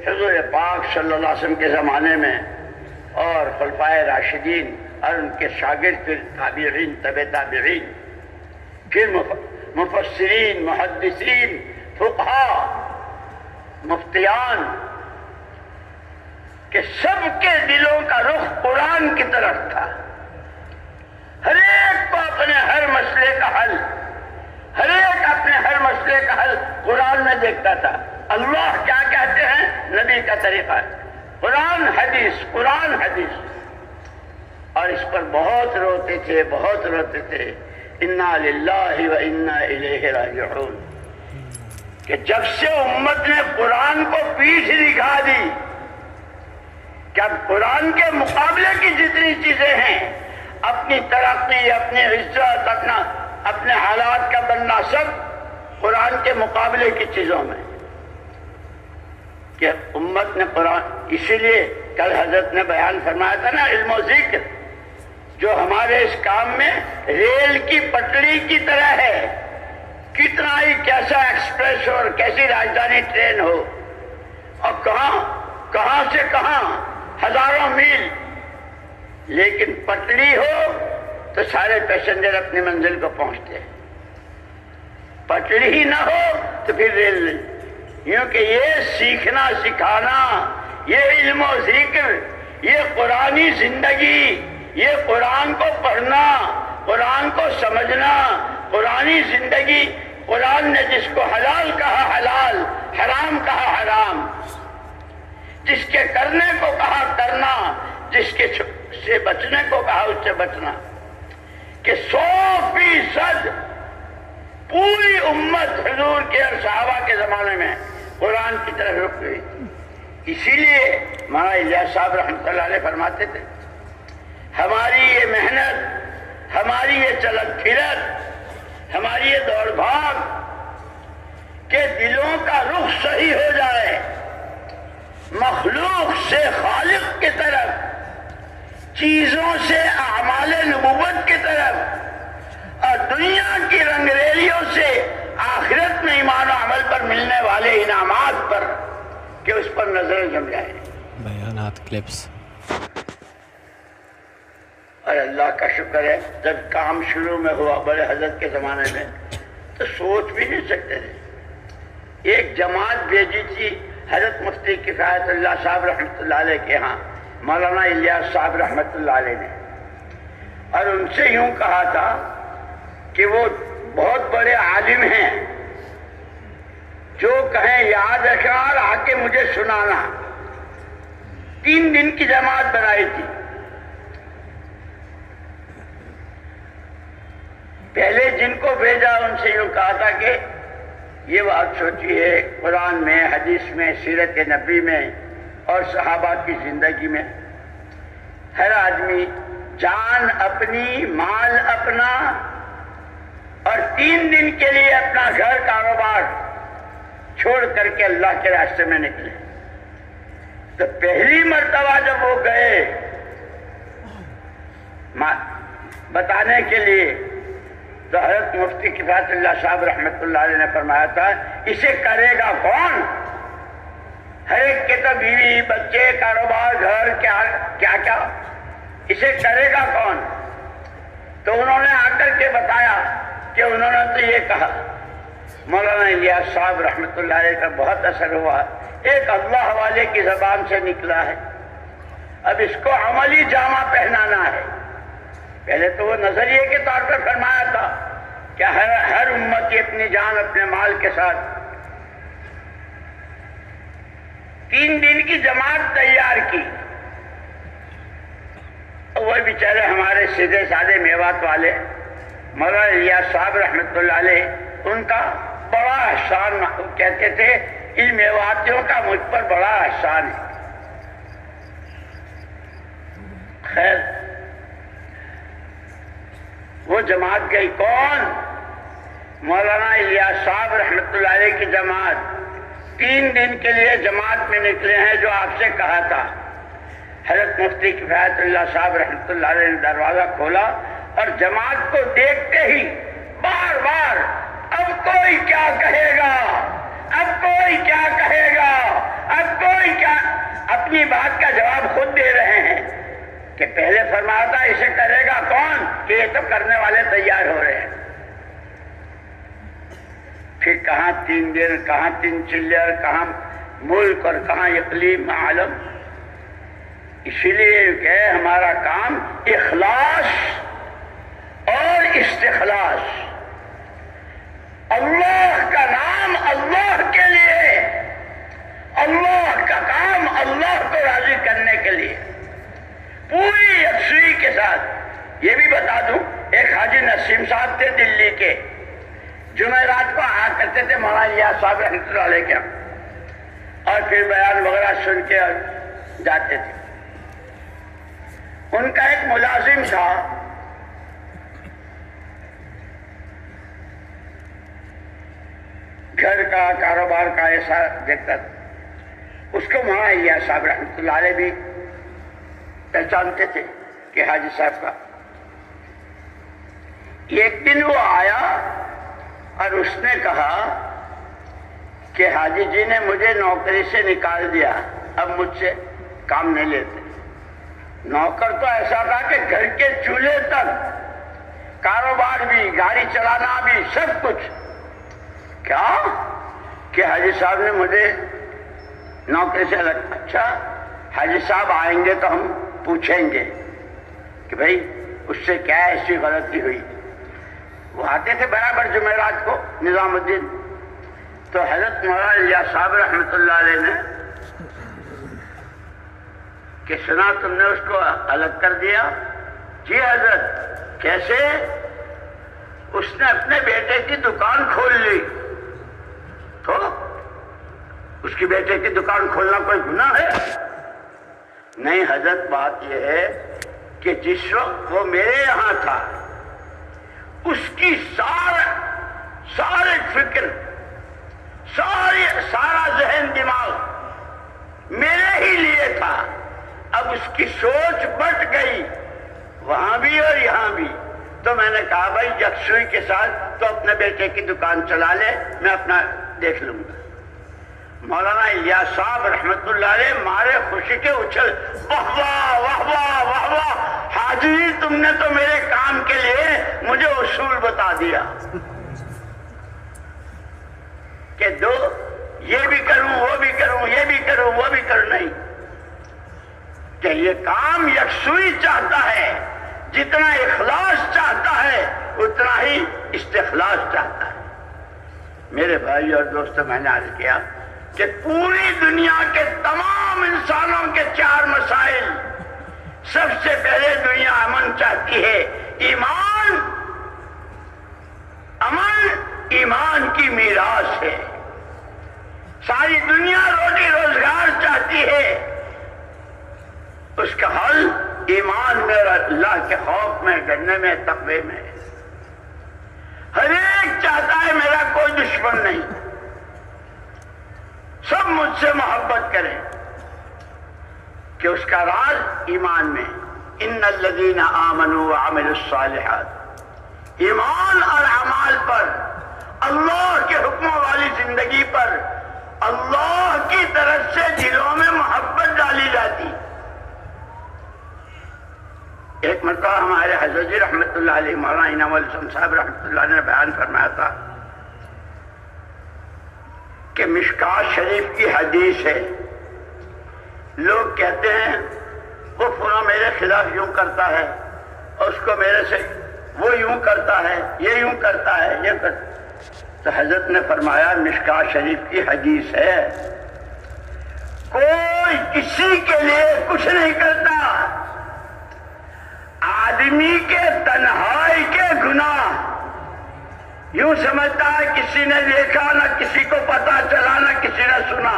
حضور پاک صلی اللہ علیہ وسلم کے زمانے میں اور خلفائے راشدین اور ان کے شاگرد، پھر تابعین، تبع تابعین، پھر مفسرین، محدثین، فقہاء، مفتیان، کہ سب کے دلوں کا رخ قرآن کی طرف تھا، ہر ایک کو اپنے ہر مسئلے کا حل، ہر ایک اپنے ہر مسئلے کا حل قرآن میں دیکھتا تھا۔ اللہ کیا کہتے ہیں، نبی کا طریقہ ہے، قرآن حدیث، قرآن حدیث، اور اس پر بہت روتے تھے، بہت روتے تھے، انا للہ و انا الیہ راجعون۔ کہ جب سے امت نے قرآن کو پیٹھ دکھا دی کہ اب قرآن کے مقابلے کی جتنی چیزیں ہیں، اپنی ترقی، اپنی عزت، اپنے حالات کا بننا، سب قرآن کے مقابلے کی چیزوں میں، کہ امت نے قرآن، اسی لیے کل حضرت نے بیان فرمایا تھا نا، علم و ذکر جو ہمارے اس کام میں ریل کی پٹڑی کی طرح ہے، کتنا ہی کیسا ایکسپریس ہو اور کیسی راجدھانی ٹرین ہو، اور کہاں سے کہاں ہزاروں میل، لیکن پٹڑی ہو تو سارے پیسنجر اپنی منزل کو پہنچتے ہیں، پٹڑی ہی نہ ہو تو پھر ریل نہیں۔ یوں کہ یہ سیکھنا سکھانا، یہ علم و ذکر، یہ قرآنی زندگی، یہ قرآن کو پڑھنا، قرآن کو سمجھنا، قرآنی زندگی، قرآن نے جس کو حلال کہا حلال، حرام کہا حرام، جس کے کرنے کو کہا کرنا، جس کے سے بچنے کو کہا اس سے بچنا، کہ 100% پوری امت حضور کے اور صحابہ کے زمانے میں قرآن کی طرف رک گئی۔ اسی لیے مولانا الیاس صاحب رحمۃ اللہ علیہ فرماتے تھے، ہماری یہ محنت، ہماری یہ چلت پھرت، ہماری یہ دوڑ بھاگ، کہ دلوں کا رخ صحیح ہو جائے، مخلوق سے خالق کی طرف، چیزوں سے اعمال نبوت کی طرف، اور دنیا کی رنگریلیوں سے آخرت میں ایمان و عمل پر ملنے والے انعامات پر، کہ اس پر نظر جم جائے۔ بیانات کلپس۔ اور اللہ کا شکر ہے، جب کام شروع میں ہوا بڑے حضرت کے زمانے میں تو سوچ بھی نہیں سکتے تھے۔ ایک جماعت بھیجی تھی حضرت مفتی کفایت اللہ صاحب رحمۃ اللہ علیہ کے ہاں مولانا الیاس صاحب رحمۃ اللہ علیہ نے، اور ان سے یوں کہا تھا کہ وہ بہت بڑے عالم ہیں، جو کہیں یاد رکھنا اور آ کے مجھے سنانا۔ 3 دن کی جماعت بنائی تھی۔ پہلے جن کو بھیجا ان سے یوں کہا تھا کہ یہ بات سوچی ہے، قرآن میں، حدیث میں، سیرت نبی میں اور صحابہ کی زندگی میں ہر آدمی جان اپنی، مال اپنا، اور 3 دن کے لیے اپنا گھر کاروبار چھوڑ کر کے اللہ کے راستے میں نکلے۔ تو پہلی مرتبہ جب وہ گئے بتانے کے لیے، تو حضرت مفتی کفایت اللہ صاحب رحمۃ اللہ علیہ نے فرمایا تھا، اسے کرے گا کون؟ ہر ایک کے تو بیوی، بچے، کاروبار، گھر، کیا اسے کرے گا کون؟ تو انہوں نے آ کر کے بتایا کہ انہوں نے تو یہ کہا۔ مولانا الیاس صاحب رحمۃ اللہ علیہ کا بہت اثر ہوا، ایک اللہ والے کی زبان سے نکلا ہے، اب اس کو عملی جامہ پہنانا ہے۔ پہلے تو وہ نظریے کے طور پر فرمایا تھا کہ ہر امتی اپنی جان اپنے مال کے ساتھ۔ 3 دن کی جماعت تیار کی، وہ بیچارے ہمارے سیدھے سادے میوات والے مولانا الیاس صاحب رحمۃ اللہ علیہ، ان کا بڑا احسان، کہتے تھے ان میواتیوں کا مجھ پر بڑا احسان ہے۔ خیر، وہ جماعت گئی کون؟ مولانا الیاس صاحب رحمۃ اللہ علیہ کی جماعت 3 دن کے لیے جماعت میں نکلے ہیں، جو آپ سے کہا تھا۔ حضرت مفتی کفایت اللہ صاحب رحمۃ اللہ علیہ نے دروازہ کھولا اور جماعت کو دیکھتے ہی بار بار، اب کوئی کیا کہے گا، اب کوئی کیا کہے گا، اب کوئی کیا، اپنی بات کا جواب خود دے رہے ہیں کہ پہلے فرمایا تھا اسے کرے گا کون، کہ یہ تو کرنے والے تیار ہو رہے ہیں۔ پھر کہاں 3 دن، کہاں 3 چلر، کہاں ملک اور کہاں اقلیم عالم۔ اسی لیے کہ ہمارا کام اخلاص اور استخلاص، اللہ کا نام اللہ کے لیے، اللہ کا کام اللہ کو راضی کرنے کے لیے پوری یکسوئی کے ساتھ۔ یہ بھی بتا دوں، ایک حاجی نسیم صاحب تھے دلی کے، جمعرات کو آیا کرتے تھے مولانا الیاس صاحب رحمۃ اللہ علیہ کے، اور پھر بیان وغیرہ سن کے اور جاتے تھے۔ ان کا ایک ملازم تھا، گھر کا کاروبار کا ایسا دیکھتا تھا، اس کو مولانا الیاس صاحب رحمۃ اللہ علیہ بھی پہچانتے تھے کہ حاجی صاحب کا۔ ایک دن وہ آیا اور اس نے کہا کہ حاجی جی نے مجھے نوکری سے نکال دیا، اب مجھ سے کام نہیں لیتے۔ نوکر تو ایسا تھا کہ گھر کے چولہے تک، کاروبار بھی، گاڑی چلانا بھی، سب کچھ۔ کیا کہ حاجی صاحب نے مجھے نوکری سے الگ۔ اچھا، حاجی صاحب آئیں گے تو ہم پوچھیں گے کہ بھائی اس سے کیا ایسی غلطی ہوئی۔ وہ آتے تھے برابر جمعرات کو نظام الدین، تو حضرت مولانا الیاس صاحب رحمۃ اللہ علیہ نے کہ سنا تم نے اس کو الگ کر دیا؟ جی حضرت۔ کیسے؟ اس نے اپنے بیٹے کی دکان کھول لی۔ تو اس کی بیٹے کی دکان کھولنا کوئی گناہ ہے؟ نہیں حضرت، بات یہ ہے کہ جس وقت وہ میرے یہاں تھا اس کی سارے فکر، سارا ذہن دماغ میرے ہی لیے تھا۔ اب اس کی سوچ بٹ گئی وہاں بھی اور یہاں بھی۔ تو میں نے کہا بھائی یکسوئی کے ساتھ تو اپنے بیٹے کی دکان چلا لے، میں اپنا دیکھ لوں گا۔ مولانا الیاس صاحب رحمۃ اللہ علیہ مارے خوشی کے اچھل، واہ واہ واہ واہ واہ واہ، حاجی تم نے تو میرے کام کے لیے مجھے اصول بتا دیا کہ دو یہ بھی کروں، وہ بھی کروں، یہ بھی کروں، وہ بھی کروں۔ نہیں، کہ یہ کام یکسوئی چاہتا ہے، جتنا اخلاص چاہتا ہے اتنا ہی استخلاص چاہتا ہے۔ میرے بھائی اور دوستوں، میں نے عرض کیا کہ پوری دنیا کے تمام انسانوں کے چار مسائل، سب سے پہلے دنیا امن چاہتی ہے۔ امن ایمان کی میراث ہے۔ ساری دنیا روٹی روزگار چاہتی ہے، اس کا حل ایمان میں اور اللہ کے خوف میں، ڈرنے میں، تقوی میں۔ ہر ایک چاہتا ہے میرا کوئی دشمن نہیں، سب مجھ سے محبت کریں، کہ اس کا راز ایمان میں۔ ان الذین آمنوا وعملوا الصالحات، ایمان اور اعمال پر، اللہ کے حکموں والی زندگی پر اللہ کی طرف سے دلوں میں محبت ڈالی جاتی۔ ایک مرتبہ ہمارے حضرت جی رحمۃ اللہ علیہ، مولانا انعام الحسن صاحب رحمۃ اللہ علیہ نے بیان فرمایا تھا کہ مشکات شریف کی حدیث ہے، لوگ کہتے ہیں وہ فلاں میرے خلاف یوں کرتا ہے، اور اس کو میرے سے وہ یوں کرتا ہے، یہ یوں کرتا ہے، یہ کرتا ہے۔ تو حضرت نے فرمایا مشکات شریف کی حدیث ہے، کوئی کسی کے لیے کچھ نہیں کرتا، آدمی کے تنہائی کے گناہ یوں سمجھتا ہے کسی نے دیکھا، نہ کسی کو پتا چلا، نہ کسی نے سنا،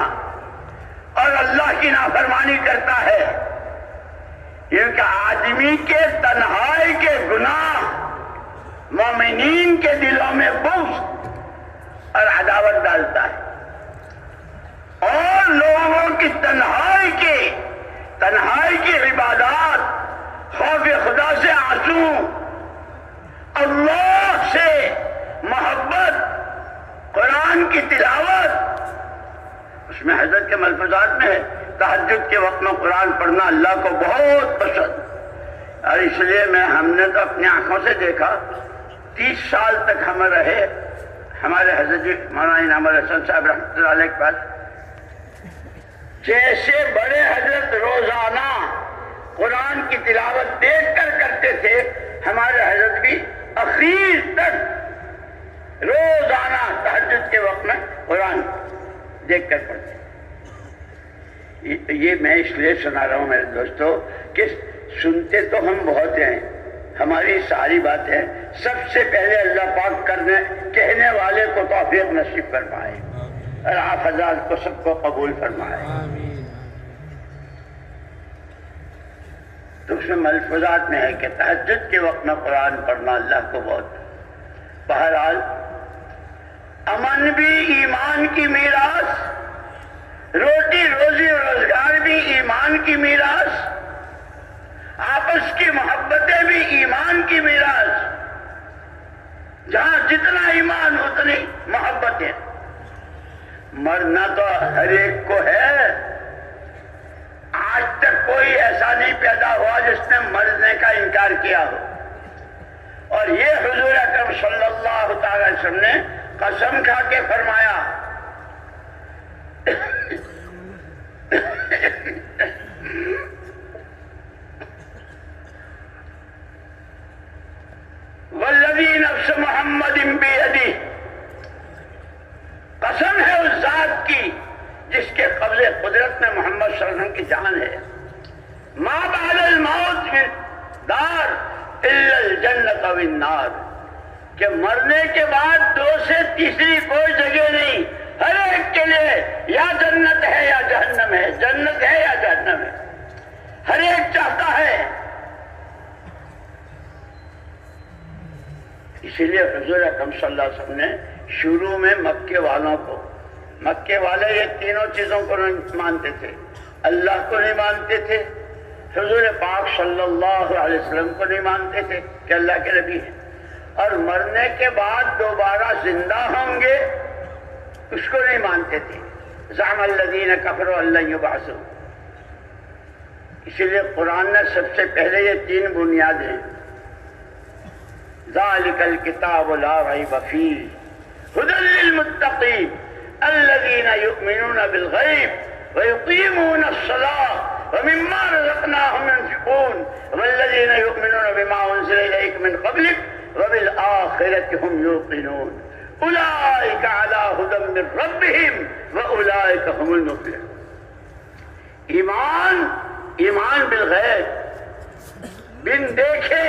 اور اللہ کی نافرمانی کرتا ہے۔ کیونکہ آدمی کے تنہائی کے گناہ مومنین کے دلوں میں بغض اور عداوت ڈالتا ہے، اور لوگوں کی تنہائی کی عبادات، خوف خدا سے آنسو، اللہ سے محبت، قرآن کی تلاوت، اس میں حضرت کے ملفوظات میں ہے تہجد کے وقت میں قرآن پڑھنا اللہ کو بہت پسند، اور اس لیے ہم نے تو اپنی آنکھوں سے دیکھا، 30 سال تک ہم رہے ہمارے حضرت جی مولانا انعام الحسن صاحب رحمۃ اللہ علیہ کے پاس، جیسے بڑے حضرت روزانہ قرآن کی تلاوت دیکھ کر کرتے تھے، ہمارے حضرت بھی اخیر تک روزانہ تہجد کے وقت میں قرآن دیکھ کر پڑھتے۔ یہ میں اس لیے سنا رہا ہوں میرے دوستو کہ سنتے تو ہم بہت ہیں، ہماری ساری باتیں سب سے پہلے اللہ پاک کہنے والے کو توفیق نصیب فرمائے اور آپ حضرات کو سب کو قبول فرمائے۔ تو اس میں ملفوظات میں ہے کہ تہجد کے وقت میں قرآن پڑھنا اللہ کو بہت۔ بہرحال امن بھی ایمان کی میراث، روٹی روزی اور روزگار بھی ایمان کی میراث، آپس کی محبتیں بھی ایمان کی میراث۔ جہاں جتنا ایمان اتنی محبتیں۔ مرنا تو ہر ایک کو ہے، آج تک کوئی ایسا نہیں پیدا ہوا جس نے مرنے کا انکار کیا ہو، اور یہ حضور اکرم صلی اللہ تعالی علیہ وسلم نے قسم کھا کے فرمایا والذی نفس محمد بیدہ، قسم ہے اس ذات کی جس کے قبض قدرت میں محمد صلی اللہ علیہ وسلم کی جان ہے، ما بعد الموت من دار الا الجنت و النار، کہ مرنے کے بعد دو سے تیسری کوئی جگہ نہیں، ہر ایک کے لیے یا جنت ہے یا جہنم ہے، جنت ہے یا جہنم ہے، ہر ایک چاہتا ہے۔ اسی لیے حضور اکرم صلی اللہ علیہ وسلم نے شروع میں مکے والوں کو، مکے والے یہ تینوں چیزوں کو نہیں مانتے تھے، اللہ کو نہیں مانتے تھے، حضور پاک صلی اللہ علیہ وسلم کو نہیں مانتے تھے کہ اللہ کے نبی ہیں، اور مرنے کے بعد دوبارہ زندہ ہوں گے اس کو نہیں مانتے تھے۔ زعم الذین کفروا ان لن یبعثوا۔ اسی لیے قرآن نے سب سے پہلے یہ تین بنیادیں، ذالک الکتاب لا ریب فیہ ھدی للمتقین الذین یؤمنون بالغیب ویقیمون الصلاۃ ومما رزقناهم ينفقون والذین یؤمنون بما انزل الیک من قبلک وبالآخرة هم یوقنون اولئک علی ھدی من ربہم واولئک هم المفلحون۔ ایمان بالغیب، بن دیکھے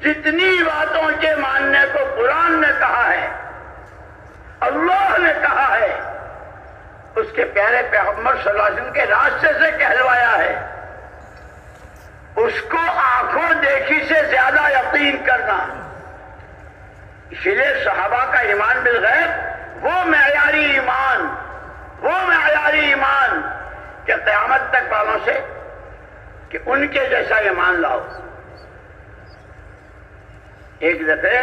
جتنی باتوں کے ماننے کو قرآن نے کہا ہے، اللہ نے کہا ہے، اس کے پیارے پیغمبر صلی اللہ علیہ وسلم کے راستے سے کہلوایا ہے، اس کو آنکھوں دیکھی سے زیادہ یقین کرنا۔ اسی لیے صحابہ کا ایمان بالغیب وہ معیاری ایمان کہ قیامت تک والوں سے کہ ان کے جیسا ایمان لاؤ۔ ایک دفعہ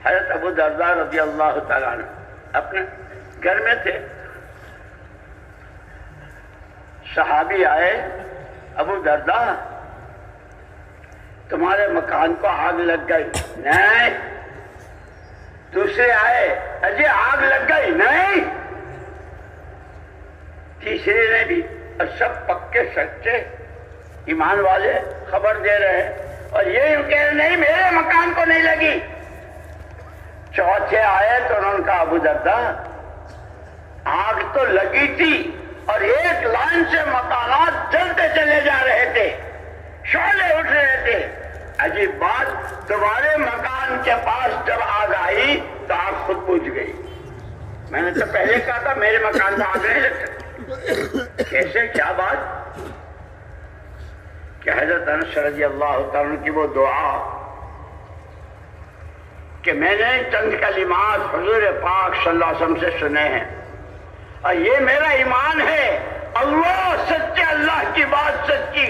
حضرت ابو درداء رضی اللہ تعالیٰ عنہ اپنے گھر میں تھے، صحابی آئے، ابو درداء تمہارے مکان کو آگ لگ گئی؟ نہیں۔ دوسرے آئے، اجے آگ لگ گئی؟ نہیں۔ تیسرے نے بھی، اور سب پکے سچے ایمان والے خبر دے رہے ہیں، اور یہ یوں کہہ رہے نہیں میرے مکان کو نہیں لگی۔ چوتھے آئے تو انہوں نے کہا ابو درداء آگ تو لگی تھی اور ایک لائن سے مکانات جلتے چلے جا رہے تھے، شعلے اٹھ رہے تھے، عجیب بات تمہارے مکان کے پاس جب آگ آئی تو آگ خود بجھ گئی۔ میں نے تو پہلے کہا تھا میرے مکان میں آگ نہیں لگ سکتی۔ کیسے، کیا بات؟ کہ حضرت انس رضی اللہ تعالیٰ کی وہ دعا کہ میں نے چند کلمات حضور پاک صلی اللہ علیہ وسلم سے سنے ہیں، اور یہ میرا ایمان ہے، اللہ سچے، اللہ کی بات سچی،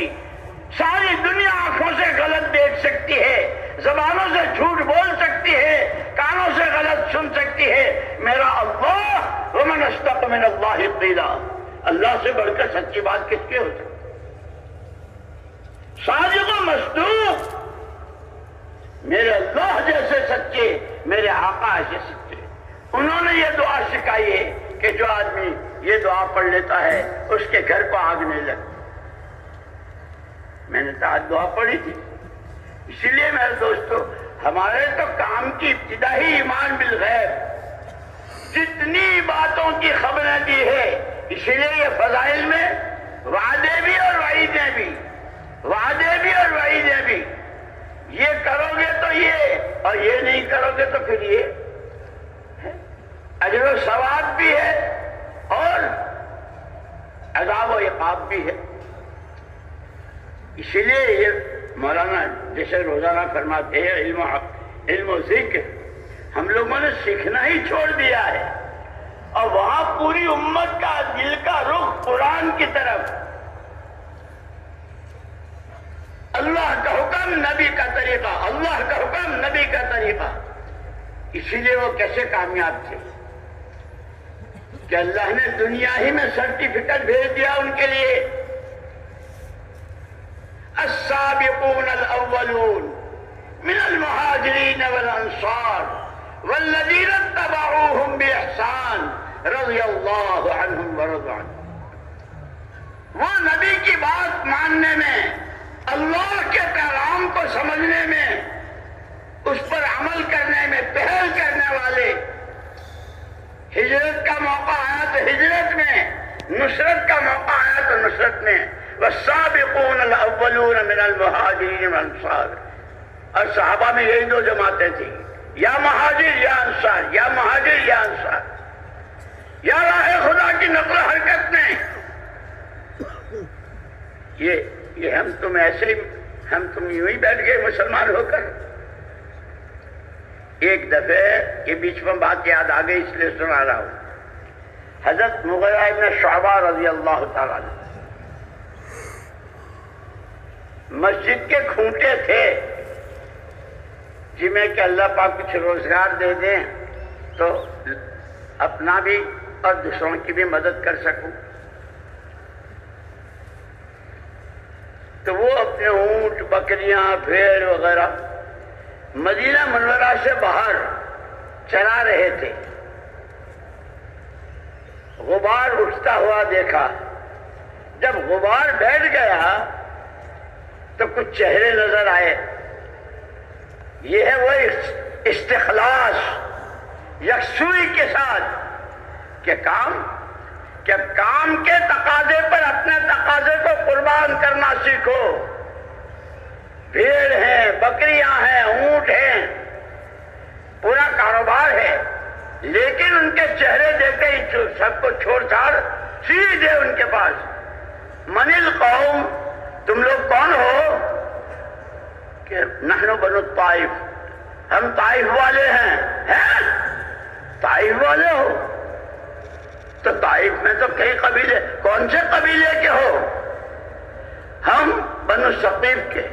ساری دنیا آنکھوں سے غلط دیکھ سکتی ہے، زبانوں سے جھوٹ بول سکتی ہے، کانوں سے غلط سن سکتی ہے، میرا اللہ ومن اصدق من اللہ قیلا، اللہ سے بڑھ کر سچی بات کس کی ہو سکتی؟ صادق و مصدوق، میرے اللہ جیسے سچے، میرے آقا ایسے سچے۔ انہوں نے یہ دعا سکھائی ہے کہ جو آدمی یہ دعا پڑھ لیتا ہے اس کے گھر کو آگ نہیں لگتی۔ میں نے تو آج دعا پڑھی تھی۔ اسی لیے میرے دوستو، ہمارے تو کام کی ابتدا ہی ایمان بالغیب، جتنی باتوں کی خبریں دی ہے، اسی لیے یہ فضائل میں وعدے بھی اور وعیدیں بھی، وعدے بھی اور وعیدیں بھی۔ اور یہ نہیں کرو گے تو پھر یہ اجر و ثواب بھی ہے اور عذاب و عقاب بھی ہے. اسی لیے یہ مولانا جیسے روزانہ فرماتے ہیں علم و ذکر ہم لوگوں نے سیکھنا ہی چھوڑ دیا ہے، اور وہاں پوری امت کا دل کا رخ قرآن کی طرف، اللہ کا حکم نبی کا طریقہ، اللہ کا حکم نبی کا طریقہ. اسی لیے وہ کیسے کامیاب تھے کہ اللہ نے دنیا ہی میں سرٹیفکیٹ بھیج دیا ان کے لیے. السابقون الاولون من المہاجرین والانصار والذین اتبعوهم باحسان رضی اللہ عنہم ورضوا عنہ. وہ نبی کی بات ماننے میں، اللہ کے پیغام کو سمجھنے میں، اس پر عمل کرنے میں پہل کرنے والے، ہجرت کا موقع آیا تو ہجرت میں، نصرت کا موقع آیا تو نصرت میں. والسابقون الاولون من المہاجرین والانصار. اور صحابہ میں یہی دو جماعتیں تھیں، یا مہاجر یا انصار، یا مہاجر یا انصار، یا راہ خدا کی نقل و حرکت میں. یہ ہم تم ایسے ہی، ہم تم یوں ہی بیٹھ گئے مسلمان ہو کر. ایک دفعہ یہ بیچ میں بات یاد آ گئی اس لیے سنا رہا ہوں. حضرت مغیرہ ابن شعبہ رضی اللہ تعالیٰ عنہ مسجد کے کھونٹے تھے، جن میں کہ اللہ پاک کچھ روزگار دے دیں تو اپنا بھی اور دوسروں کی بھی مدد کر سکوں. تو وہ اپنے اونٹ، بکریاں، بھیڑ وغیرہ مدینہ منورہ سے باہر چلا رہے تھے. غبار اٹھتا ہوا دیکھا. جب غبار بیٹھ گیا تو کچھ چہرے نظر آئے. یہ ہے وہ استخلاص، یکسوئی کے ساتھ کہ کام کے تقاضے پر اپنے تقاضے کو قربان کرنا سیکھو. بھیڑ ہیں، بکریاں ہیں، اونٹ ہیں، پورا کاروبار ہے، لیکن ان کے چہرے دیکھتے ہی سب کو چھوڑ چھاڑ سیدھے ان کے پاس. من القوم، تم لوگ کون ہو؟ کہ نحن بنو الطائف، ہم طائف والے ہیں. طائف والے ہو؟ تو طائف میں تو کئی قبیلے، کون سے قبیلے کے ہو؟ ہم بنو ثقیف کے،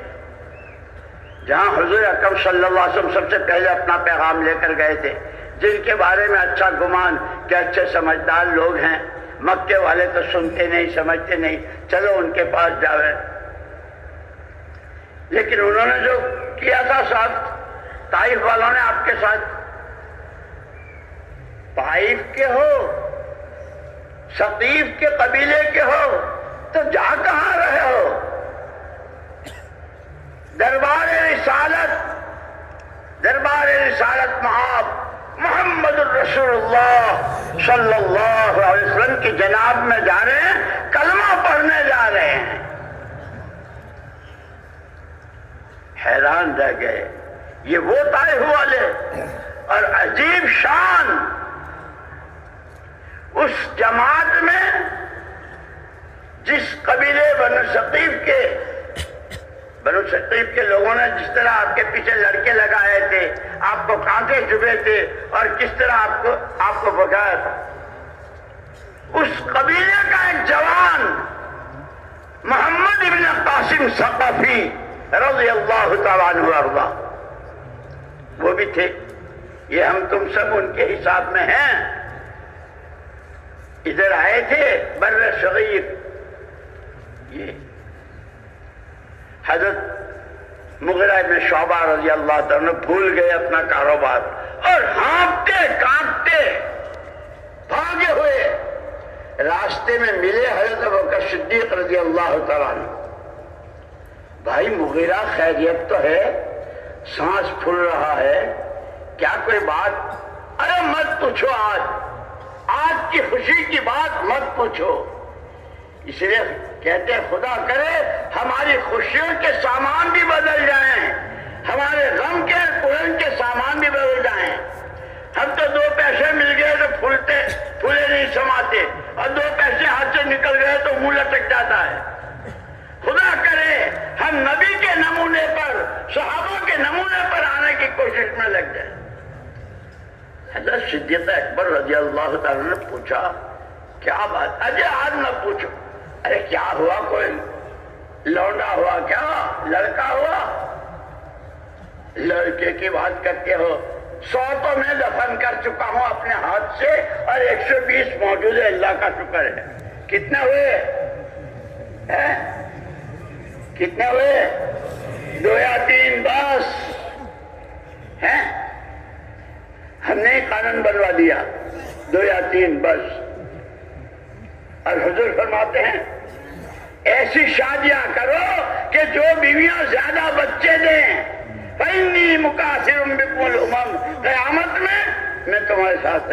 جہاں حضور اکرم صلی اللہ علیہ وسلم سب سے پہلے اپنا پیغام لے کر گئے تھے، جن کے بارے میں اچھا گمان کہ اچھے سمجھدار لوگ ہیں. مکے والے تو سنتے نہیں، سمجھتے نہیں، چلو ان کے پاس جاوے. لیکن انہوں نے جو کیا تھا ساتھ طائف والوں نے آپ کے ساتھ، طائف کے ہو، ثقیف کے قبیلے کے ہو، تو جا کہاں رہے ہو؟ دربار رسالت محاب محمد الرسول اللہ صلی اللہ علیہ وسلم کی جناب میں جا رہے ہیں، کلمہ پڑھنے جا رہے ہیں. حیران رہ گئے. یہ وہ طائف والے، اور عجیب شان اس جماعت میں جس قبیلے بنو ثقیف کے لوگوں نے جس طرح آپ کے پیچھے لڑکے لگائے تھے، آپ کو کانٹے چبھے تھے، اور کس طرح آپ کو بھگایا تھا، اس قبیلے کا ایک جوان محمد ابن قاسم ثقفی رضی اللہ تعالیٰ عنہ وارضاہ، وہ بھی تھے. یہ ہم تم سب ان کے حساب میں ہیں. ادھر آئے تھے بر صغیر. یہ حضرت مغیرہ ابن شعبہ رضی اللہ تعالیٰ بھول گئے اپنا کاروبار، اور ہانپتے کانپتے بھاگے ہوئے راستے میں ملے حضرت ابوبکر صدیق رضی اللہ تعالیٰ عنہ. بھائی مغیرہ، خیریت تو ہے؟ سانس پھول رہا ہے، کیا کوئی بات؟ ارے مت پوچھو، آج کی خوشی کی بات مت پوچھو. اس لیے کہتے ہیں خدا کرے ہماری خوشیوں کے سامان بھی بدل جائیں، ہمارے غم کے بلند کے سامان بھی بدل جائیں. ہم تو 2 پیسے مل گئے تو پھولے نہیں سماتے، اور 2 پیسے ہاتھ سے نکل گئے تو منہ لٹک جاتا ہے. خدا کرے ہم نبی کے نمونے پر، صحابہ کے نمونے پر آنے کی کوشش میں لگ جائیں. حضرت صدیق اکبر رضی اللہ تعالیٰ نے پوچھا کیا بات؟ اجے آج نہ پوچھو. ارے کیا ہوا؟ کوئی لونڈا ہوا کیا؟ لڑکا ہوا؟ لڑکے کی بات کرتے ہو. 100 تو میں دفن کر چکا ہوں اپنے ہاتھ سے، اور 120 موجود ہے. اللہ کا شکر ہے. کتنے ہوئے؟ کتنے ہوئے؟ 2 یا 3 بس ہیں. ہم نے قانون بنوا دیا 2 یا 3 بس. اور حضور فرماتے ہیں ایسی شادیاں کرو کہ جو بیویاں زیادہ بچے دیں. فَإِنِّي مُكَاثِرٌ بِكُمُ الْأُمَمَ، قیامت میں تمہارے ساتھ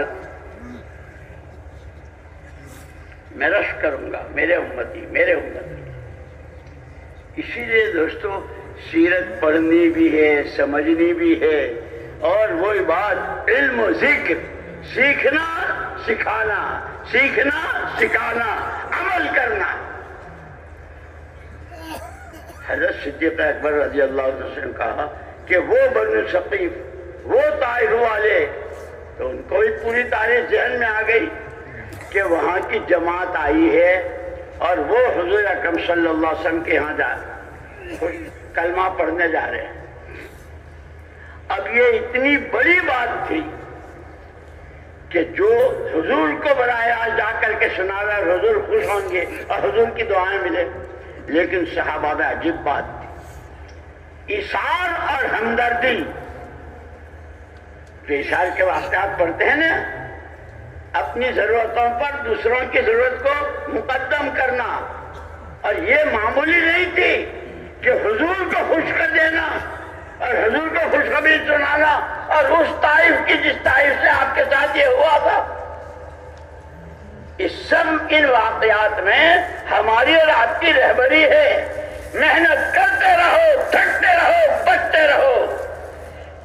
میں رش کروں گا. میرے امتی، میرے امتی. اسی لیے دوستو سیرت پڑھنی بھی ہے، سمجھنی بھی ہے، اور وہی بات علم و ذکر، سیکھنا سکھانا، سیکھنا سکھانا، عمل کرنا. حضرت صدیق اکبر رضی اللہ عنہ نے کہا کہ وہ بنو ثقیف، وہ طائف والے، تو ان کو بھی پوری تاریخ ذہن میں آ گئی کہ وہاں کی جماعت آئی ہے اور وہ حضور اکرم صلی اللہ علیہ وسلم کے ہاں کلمہ پڑھنے جا رہے ہیں. اب یہ اتنی بڑی بات تھی کہ جو حضور کو براہ راست جا کر کے سنا رہا ہے، حضور خوش ہوں گے اور حضور کی دعائیں ملے. لیکن صحابہ میں عجیب بات تھی، ایثار اور ہمدردی. جو ایثار کے واقعات پڑھتے ہیں نا، اپنی ضرورتوں پر دوسروں کی ضرورت کو مقدم کرنا. اور یہ معمولی نہیں تھی کہ حضور کو خوش کر دینا اور حضور کو خوشخبری سنانا، اور اس طائف کی جس طائف سے آپ کے ساتھ یہ ہوا تھا. اس سب ان واقعات میں ہماری اور آپ کی رہبری ہے. محنت کرتے رہو، تھکتے رہو، بچتے رہو،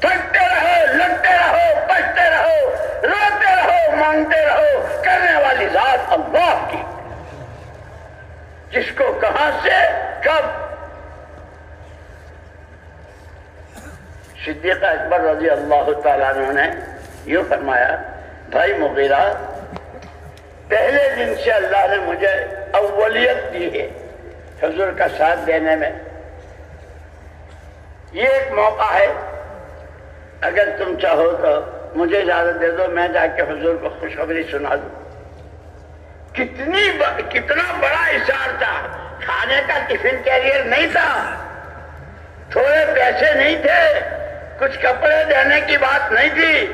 تھکتے رہو، لڑتے رہو، بچتے رہو، روتے رہو، مانگتے رہو. کرنے والی ذات اللہ کی، جس کو کہاں سے کب. صدیق اکبر رضی اللہ تعالیٰ عنہ نے یوں فرمایا، بھائی مغیرہ، پہلے دن سے اللہ نے مجھے اولیت دی ہے حضور کا ساتھ دینے میں. یہ ایک موقع ہے، اگر تم چاہو تو مجھے اجازت دے دو، میں جا کے حضور کو خوشخبری سنا دوں. کتنا بڑا اشار تھا. کھانے کا ٹفن کیریئر نہیں تھا، تھوڑے پیسے نہیں تھے، کچھ کپڑے دینے کی بات نہیں تھی.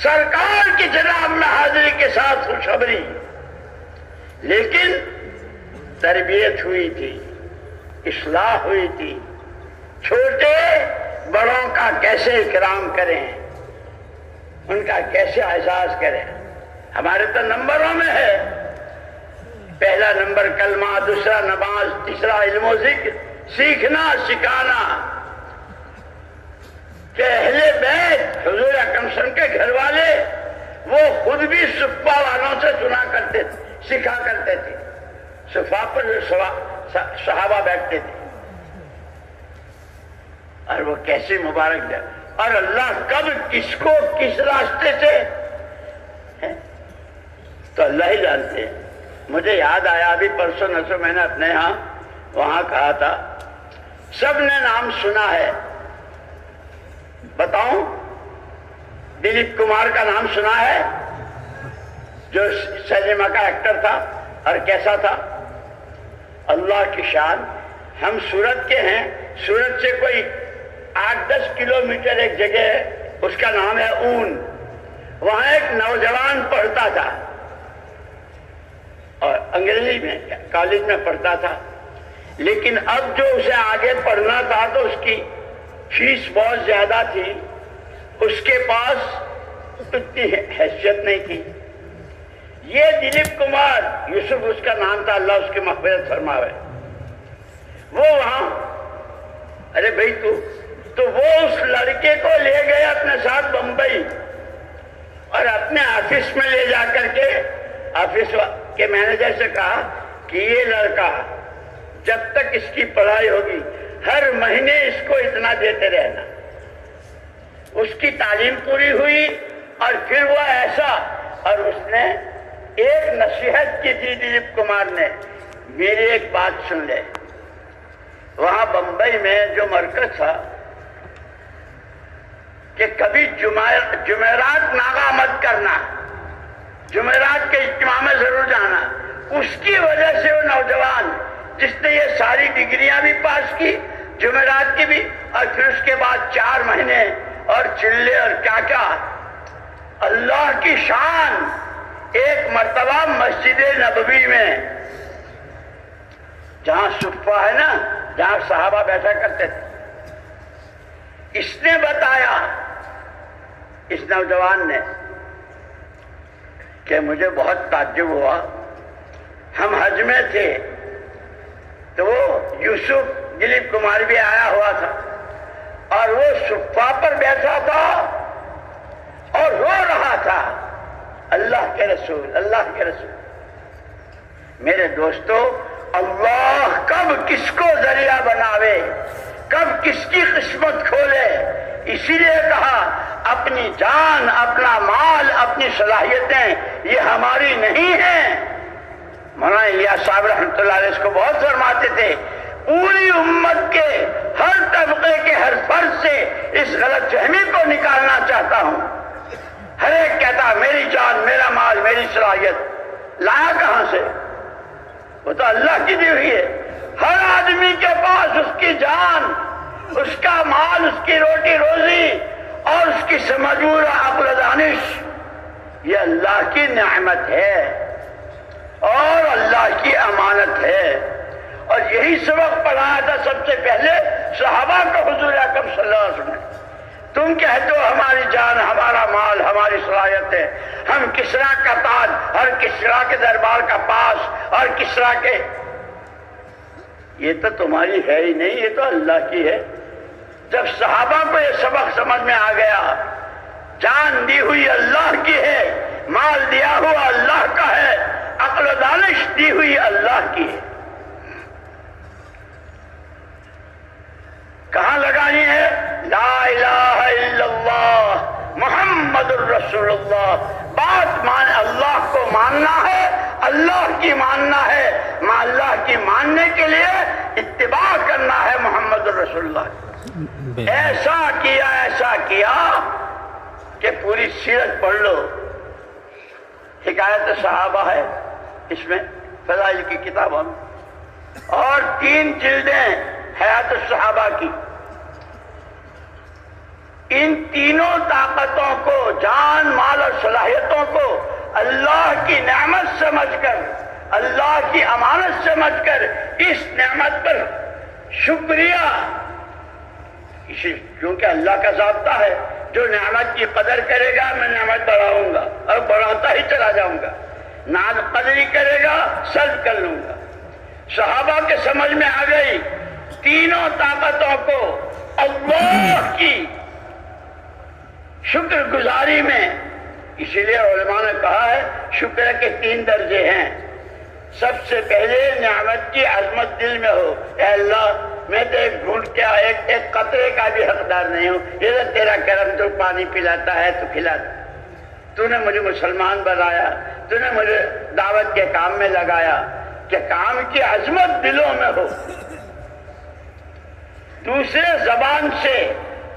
سرکار کی جناب میں حاضری کے ساتھ خوشخبری. لیکن تربیت ہوئی تھی، اصلاح ہوئی تھی. چھوٹے بڑوں کا کیسے اکرام کریں، ان کا کیسے اعزاز کریں. ہمارے تو نمبروں میں ہے، پہلا نمبر کلمہ، دوسرا نماز، تیسرا علم و ذکر، سیکھنا سکھانا. کہ اہل بیت حضور اکرم صلی اللہ علیہ وسلم کے گھر والے وہ خود بھی صفہ والوں سے سنا کرتے تھے، سکھا کرتے تھے. صفہ پر صحابہ بیٹھتے تھے، اور وہ کیسے مبارک دے. اور اللہ کب کس کو کس راستے سے تو اللہ ہی جانتے ہیں. مجھے یاد آیا ابھی پرسوں نسو میں نے اپنے ہاں وہاں کہا تھا، سب نے نام سنا ہے. بتاؤں، دلیپ کمار کا نام سنا ہے، جو سینما کا ایکٹر تھا اور کیسا تھا. اللہ کی شان. ہم سورت کے ہیں، سورت سے کوئی 8-10 کلومیٹر ایک جگہ ہے، اس کا نام ہے اون. وہاں ایک نوجوان پڑھتا تھا اور انگریزی میں کالج میں پڑھتا تھا. لیکن اب جو اسے آگے پڑھنا تھا تو اس کی فیس بہت زیادہ تھی، اس کے پاس اتنی حیثیت نہیں تھی. یہ دلیپ کمار، یوسف اس کا نام تھا، اللہ اس کی مغفرت فرماوے. وہ وہاں، ارے بھائی تو وہ اس لڑکے کو لے گئے اپنے ساتھ بمبئی اور اپنے آفس میں لے جا کر کے آفس کے مینیجر سے کہا کہ یہ لڑکا جب تک اس کی پڑھائی ہوگی ہر مہینے اس کو اتنا دیتے رہنا. اس کی تعلیم پوری ہوئی اور پھر وہ ایسا، اور اس نے ایک نصیحت کی تھی دلیپ کمار نے، میری ایک بات سن لے. وہاں بمبئی میں جو مرکز تھا کہ کبھی جمعرات ناغہ مت کرنا، جمعرات کے اجتماع میں ضرور جانا. اس کی وجہ سے وہ نوجوان جس نے یہ ساری ڈگریاں بھی پاس کی، جمعرات کی بھی، اور پھر اس کے بعد 4 مہینے اور چلے اور کیا کیا، اللہ کی شان. ایک مرتبہ مسجد نبوی میں جہاں صفہ ہے نا، جہاں صحابہ بیٹھا کرتے تھے، اس نے بتایا، اس نوجوان نے، کہ مجھے بہت تعجب ہوا. ہم حج میں تھے تو وہ یوسف دلیپ کمار بھی آیا ہوا تھا اور وہ صفہ پر بیٹھا تھا اور رو رہا تھا، اللہ کے رسول، اللہ کے رسول. میرے دوستو، اللہ کب کس کو ذریعہ بناوے، کب کس کی قسمت کھولے. اسی لیے کہا اپنی جان، اپنا مال، اپنی صلاحیتیں یہ ہماری نہیں ہیں. مولانا الیاس صاحب رحمۃ اللہ علیہ اس کو بہت فرماتے تھے، پوری امت کے ہر طبقے کے ہر فرد سے اس غلط فہمی کو نکالنا چاہتا ہوں. ہر ایک کہتا میری جان، میرا مال، میری صلاحیت، لایا کہاں سے؟ وہ تو اللہ کی دی ہوئی ہے. ہر آدمی کے پاس اس کی جان، اس کا مال، اس کی روٹی روزی اور اس کی سمجھ عقل و دانش، یہ اللہ کی نعمت ہے اور اللہ کی امانت ہے. اور یہی سبق پڑھایا تھا سب سے پہلے صحابہ کو حضور اکرم صلی اللہ علیہ وسلم نے. تم کہتے ہو ہماری جان، ہمارا مال، ہماری صلاحیتیں، ہم کسریٰ کا تاج اور کسریٰ کے دربار کا پاس اور کسریٰ کے، یہ تو تمہاری ہے ہی نہیں، یہ تو اللہ کی ہے. جب صحابہ کو یہ سبق سمجھ میں آ گیا، جان دی ہوئی اللہ کی ہے، مال دیا ہوا اللہ کا ہے، عقل و دانش دی ہوئی اللہ کی ہے. کہاں لگانی ہے؟ لا الہ الا اللہ محمد الرسول اللہ. بات اللہ کو ماننا ہے، اللہ کی ماننا ہے، اللہ کی ماننے کے لیے اتباع کرنا ہے محمد الرسول اللہ. ایسا کیا کہ پوری سیرت پڑھ لو. حکایت صحابہ ہے اس میں، فضائل کی کتابوں میں، اور 3 جلدیں حیات الصحابہ کی. ان تینوں طاقتوں کو، جان، مال اور صلاحیتوں کو اللہ کی نعمت سمجھ کر، اللہ کی امانت سمجھ کر اس نعمت پر شکریہ، کیونکہ اللہ کا ضابطہ ہے، جو نعمت کی قدر کرے گا میں نعمت بڑھاؤں گا اور بڑھاتا ہی چلا جاؤں گا، نہ قدری کرے گا سلب کر لوں گا. صحابہ کے سمجھ میں آ گئی تینوں طاقتوں کو اللہ کی شکر گزاری میں. اسی لیے علماء نے کہا ہے شکر کے 3 درجے ہیں. سب سے پہلے نعمت کی عظمت دل میں ہو، اے اللہ میں تو ایک گھونٹ کیا، ایک قطرے کا بھی حقدار نہیں ہوں، یہ تو تیرا کرم، تو پانی پلاتا ہے تو کھلاتا، تو نے مجھے مسلمان بنایا، تو نے مجھے دعوت کے کام میں لگایا، کہ کام کی عظمت دلوں میں ہو. دوسرے زبان سے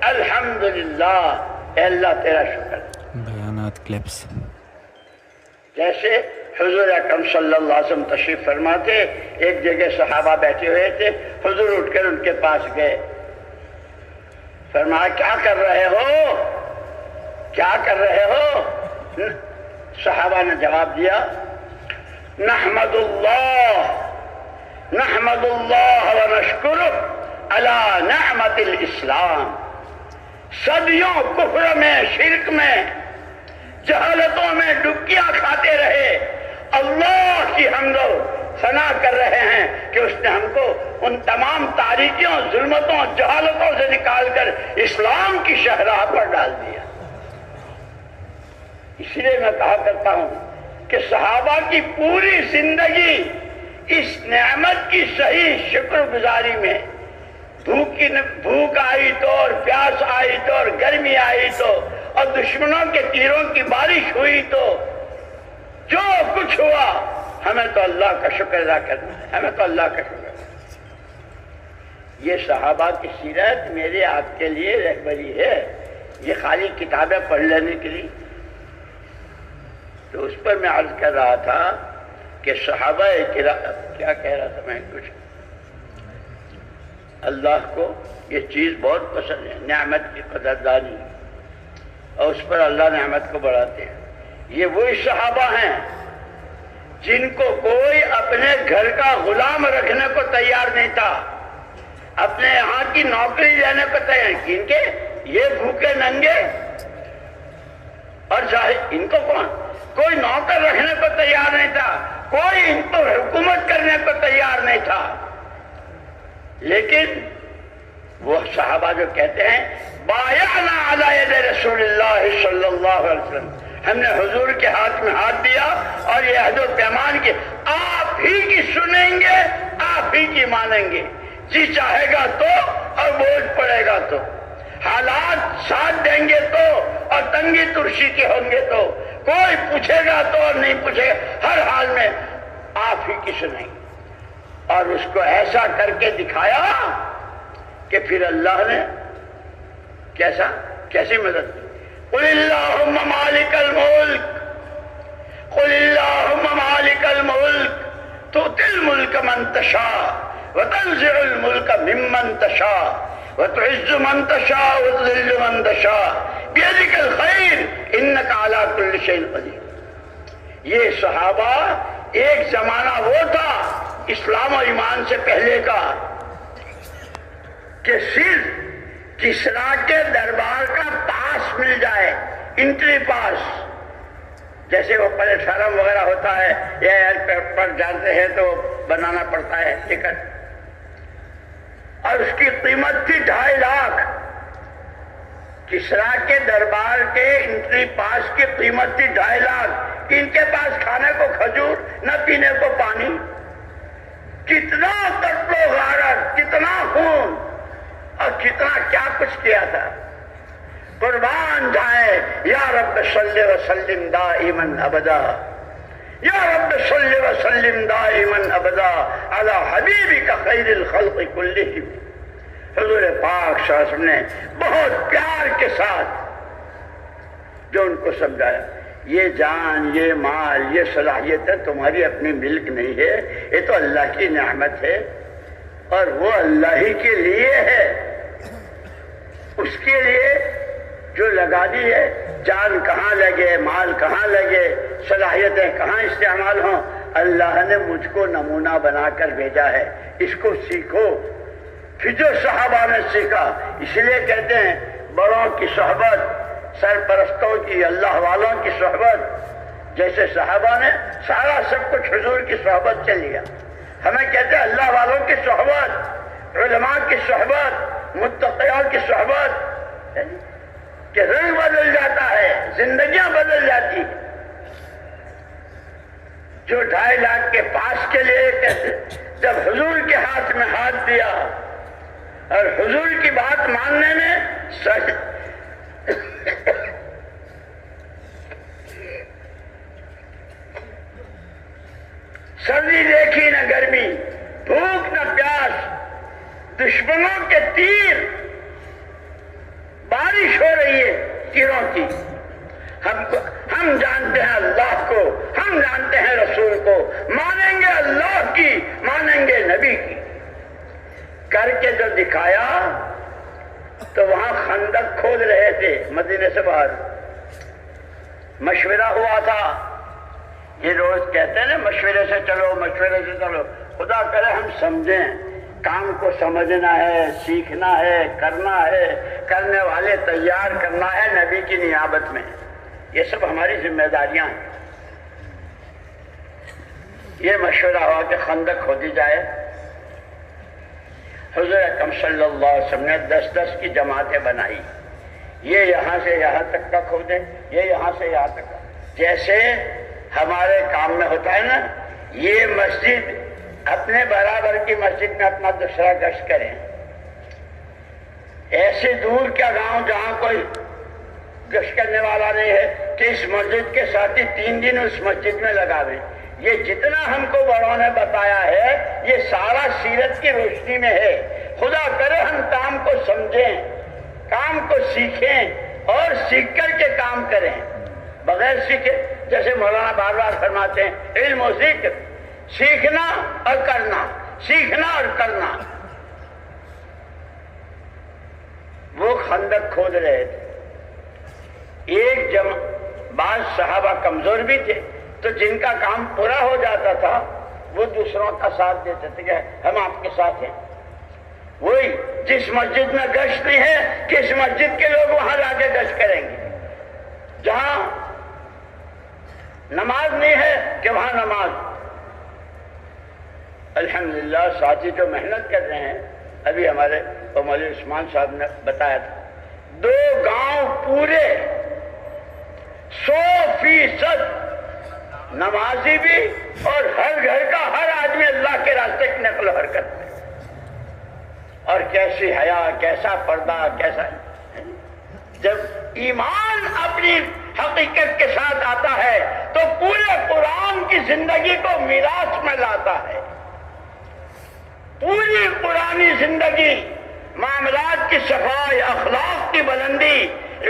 الحمدللہ، اے اللہ تیرا شکر. بیانات کلپس. جیسے حضور اکرم صلی اللہ علیہ وسلم تشریف فرماتے، ایک جگہ صحابہ بیٹھے ہوئے تھے، حضور اٹھ کر ان کے پاس گئے، فرمایا کیا کر رہے ہو، کیا کر رہے ہو؟ صحابہ نے جواب دیا نحمد اللہ ونشکرہ علی نعمت الاسلام. صدیوں کفر میں، شرک میں، جہالتوں میں ڈبکیاں کھاتے رہے، اللہ کی حمد و ثنا کر رہے ہیں کہ اس نے ہم کو ان تمام تاریکیوں، ظلمتوں، جہالتوں سے نکال کر اسلام کی شاہراہ پر ڈال دیا۔ اس لیے میں کہا کرتا ہوں کہ صحابہ کی پوری زندگی اس نعمت کی صحیح شکر گزاری میں، بھوک آئی تو اور پیاس آئی تو اور گرمی آئی تو اور دشمنوں کے تیروں کی بارش ہوئی تو جو کچھ ہوا، ہمیں تو اللہ کا شکر ادا کرنا ہے، ہمیں تو اللہ کا شکر۔ یہ صحابہ کی سیرت میرے آپ کے لیے رہبری ہے، یہ خالی کتابیں پڑھ لینے کے لیے۔ تو اس پر میں عرض کر رہا تھا کہ صحابہ کیا کہہ رہا تھا میں کچھ، اللہ کو یہ چیز بہت پسند ہے، نعمت کی قدردانی، اور اس پر اللہ نعمت کو بڑھاتے ہیں۔ یہ وہی صحابہ ہیں جن کو کوئی اپنے گھر کا غلام رکھنے کو تیار نہیں تھا، اپنے یہاں کی نوکری لینے کو تیار، ان کے یہ بھوکے ننگے اور ان کو کون کوئی نوکر رکھنے کو تیار نہیں تھا، کوئی ان پر حکومت کرنے کو تیار نہیں تھا، لیکن وہ صحابہ جو کہتے ہیں بایعنا علی ید رسول اللہ صلی اللہ علیہ وسلم، ہم نے حضور کے ہاتھ میں ہاتھ دیا اور یہ عہد و پیمان کی، آپ ہی کی سنیں گے، آپ ہی کی مانیں گے، جی چاہے گا تو اور بوجھ پڑے گا تو، حالات ساتھ دیں گے تو اور تنگی ترشی کے ہوں گے تو، کوئی پوچھے گا تو اور نہیں پوچھے گا، ہر حال میں آپ ہی کی سنیں گے۔ اور اس کو ایسا کر کے دکھایا کہ پھر اللہ نے کیسی مدد کی۔ قل اللہم مالک الملک، قل اللہم مالک الملک تؤتی الملک من تشاء وتنزع الملک ممن تشاء وتعز من تشاء وتذل من تشاء بیدک الخیر انک علی کل شیء قدیر۔ یہ صحابہ ایک زمانہ وہ تھا اسلام و ایمان سے پہلے کا کہ صرف کسریٰ کے دربار کا پاس مل جائے، انٹری پاس، جیسے وہ پلیٹ فارم وغیرہ ہوتا ہے یا ایئرپورٹ پر جاتے ہیں تو بنانا پڑتا ہے ٹکٹ، اور اس کی قیمت تھی 2.5 لاکھ۔ کسریٰ کے دربار کے انٹری پاس کی قیمت تھی 2.5 لاکھ۔ ان کے پاس کھانے کو کھجور، نہ پینے کو پانی، کتنا قتل و غارت، کتنا خون اور کتنا کیا کچھ کیا تھا۔ قربان جائے یا رب صلی وسلم دائما ابدا، یا رب صلی وسلم دائما ابدا علی حبیبک خیر الخلق کلہم۔ حضور پاک صلی اللہ علیہ وسلم نے بہت پیار کے ساتھ جو ان کو سمجھایا، یہ جان، یہ مال، یہ صلاحیتیں تمہاری اپنی ملک نہیں ہے، یہ تو اللہ کی نعمت ہے اور وہ اللہ ہی کے لیے ہے۔ اس کے لیے جو لگا دی ہے، جان کہاں لگے، مال کہاں لگے، صلاحیتیں کہاں استعمال ہوں، اللہ نے مجھ کو نمونہ بنا کر بھیجا ہے، اس کو سیکھو۔ پھر جو صحابہ نے سیکھا، اس لیے کہتے ہیں بڑوں کی صحبت، سرپرستوں کی، اللہ والوں کی صحبت، جیسے صحابہ نے سارا سب کچھ حضور کی صحبت سے لیا، ہمیں کہتے ہیں اللہ والوں کی صحبت، علماء کی صحبت، متقیوں کی صحبت، کہ رنگ بدل جاتا ہے، زندگیاں بدل جاتی ہیں۔ جو 2.5 لاکھ کے پاس کے لیے کہتے، جب حضور کے ہاتھ میں ہاتھ دیا اور حضور کی بات ماننے میں سردی دیکھی نہ گرمی، بھوک نہ پیاس، دشمنوں کے تیر، بارش ہو رہی ہے تیروں کی، ہم جانتے ہیں اللہ کو، ہم جانتے ہیں رسول کو، مانیں گے اللہ کی، مانیں گے نبی کی۔ کر کے جو دکھایا تو وہاں خندق کھود رہے تھے مدینے سے باہر، مشورہ ہوا تھا۔ یہ روز کہتے ہیں نا مشورے سے چلو، مشورے سے چلو، خدا کرے ہم سمجھیں، کام کو سمجھنا ہے، سیکھنا ہے، کرنا ہے، کرنے والے تیار کرنا ہے نبی کی نیابت میں، یہ سب ہماری ذمہ داریاں ہیں۔ یہ مشورہ ہوا کہ خندق کھودی جائے۔ حضور اکرم صلی اللہ علیہ وسلم نے 10-10 کی جماعتیں بنائی، یہ یہاں سے یہاں تک کا کھودیں، یہ یہاں سے یہاں تک کا، جیسے ہمارے کام میں ہوتا ہے نا، یہ مسجد اپنے برابر کی مسجد میں اپنا دوسرا گشت کریں، ایسے دور کا گاؤں جہاں کوئی گشت کرنے والا نہیں ہے کہ اس مسجد کے ساتھ ہی 3 دن اس مسجد میں لگاویں۔ یہ جتنا ہم کو بڑوں نے بتایا ہے یہ سارا سیرت کی روشنی میں ہے۔ خدا کرے ہم کام کو سمجھیں، کام کو سیکھیں اور سیکھ کر کے کام کریں، بغیر سیکھے جیسے مولانا بار بار فرماتے ہیں علم و ذکر، سیکھنا اور کرنا، سیکھنا اور کرنا۔ وہ خندق کھود رہے تھے، بعض صحابہ کمزور بھی تھے تو جن کا کام پورا ہو جاتا تھا وہ دوسروں کا ساتھ دیتے تھے کہ ہم آپ کے ساتھ ہیں۔ وہی جس مسجد میں گشت نہیں ہے کس مسجد کے لوگ وہاں جا کے گشت کریں گے، جہاں نماز نہیں ہے کہ وہاں نماز۔ الحمدللہ ساتھی جو محنت کر رہے ہیں، ابھی ہمارے مولوی عثمان صاحب نے بتایا تھا 2 گاؤں پورے 100% نمازی بھی اور ہر گھر کا ہر آدمی اللہ کے راستے کی نقل و حرکت میں، اور کیسی حیا، کیسا پردہ، کیسا جب ایمان اپنی حقیقت کے ساتھ آتا ہے تو پورے قرآن کی زندگی کو میراث میں لاتا ہے۔ پوری قرآنی زندگی، معاملات کی صفائی، اخلاق کی بلندی،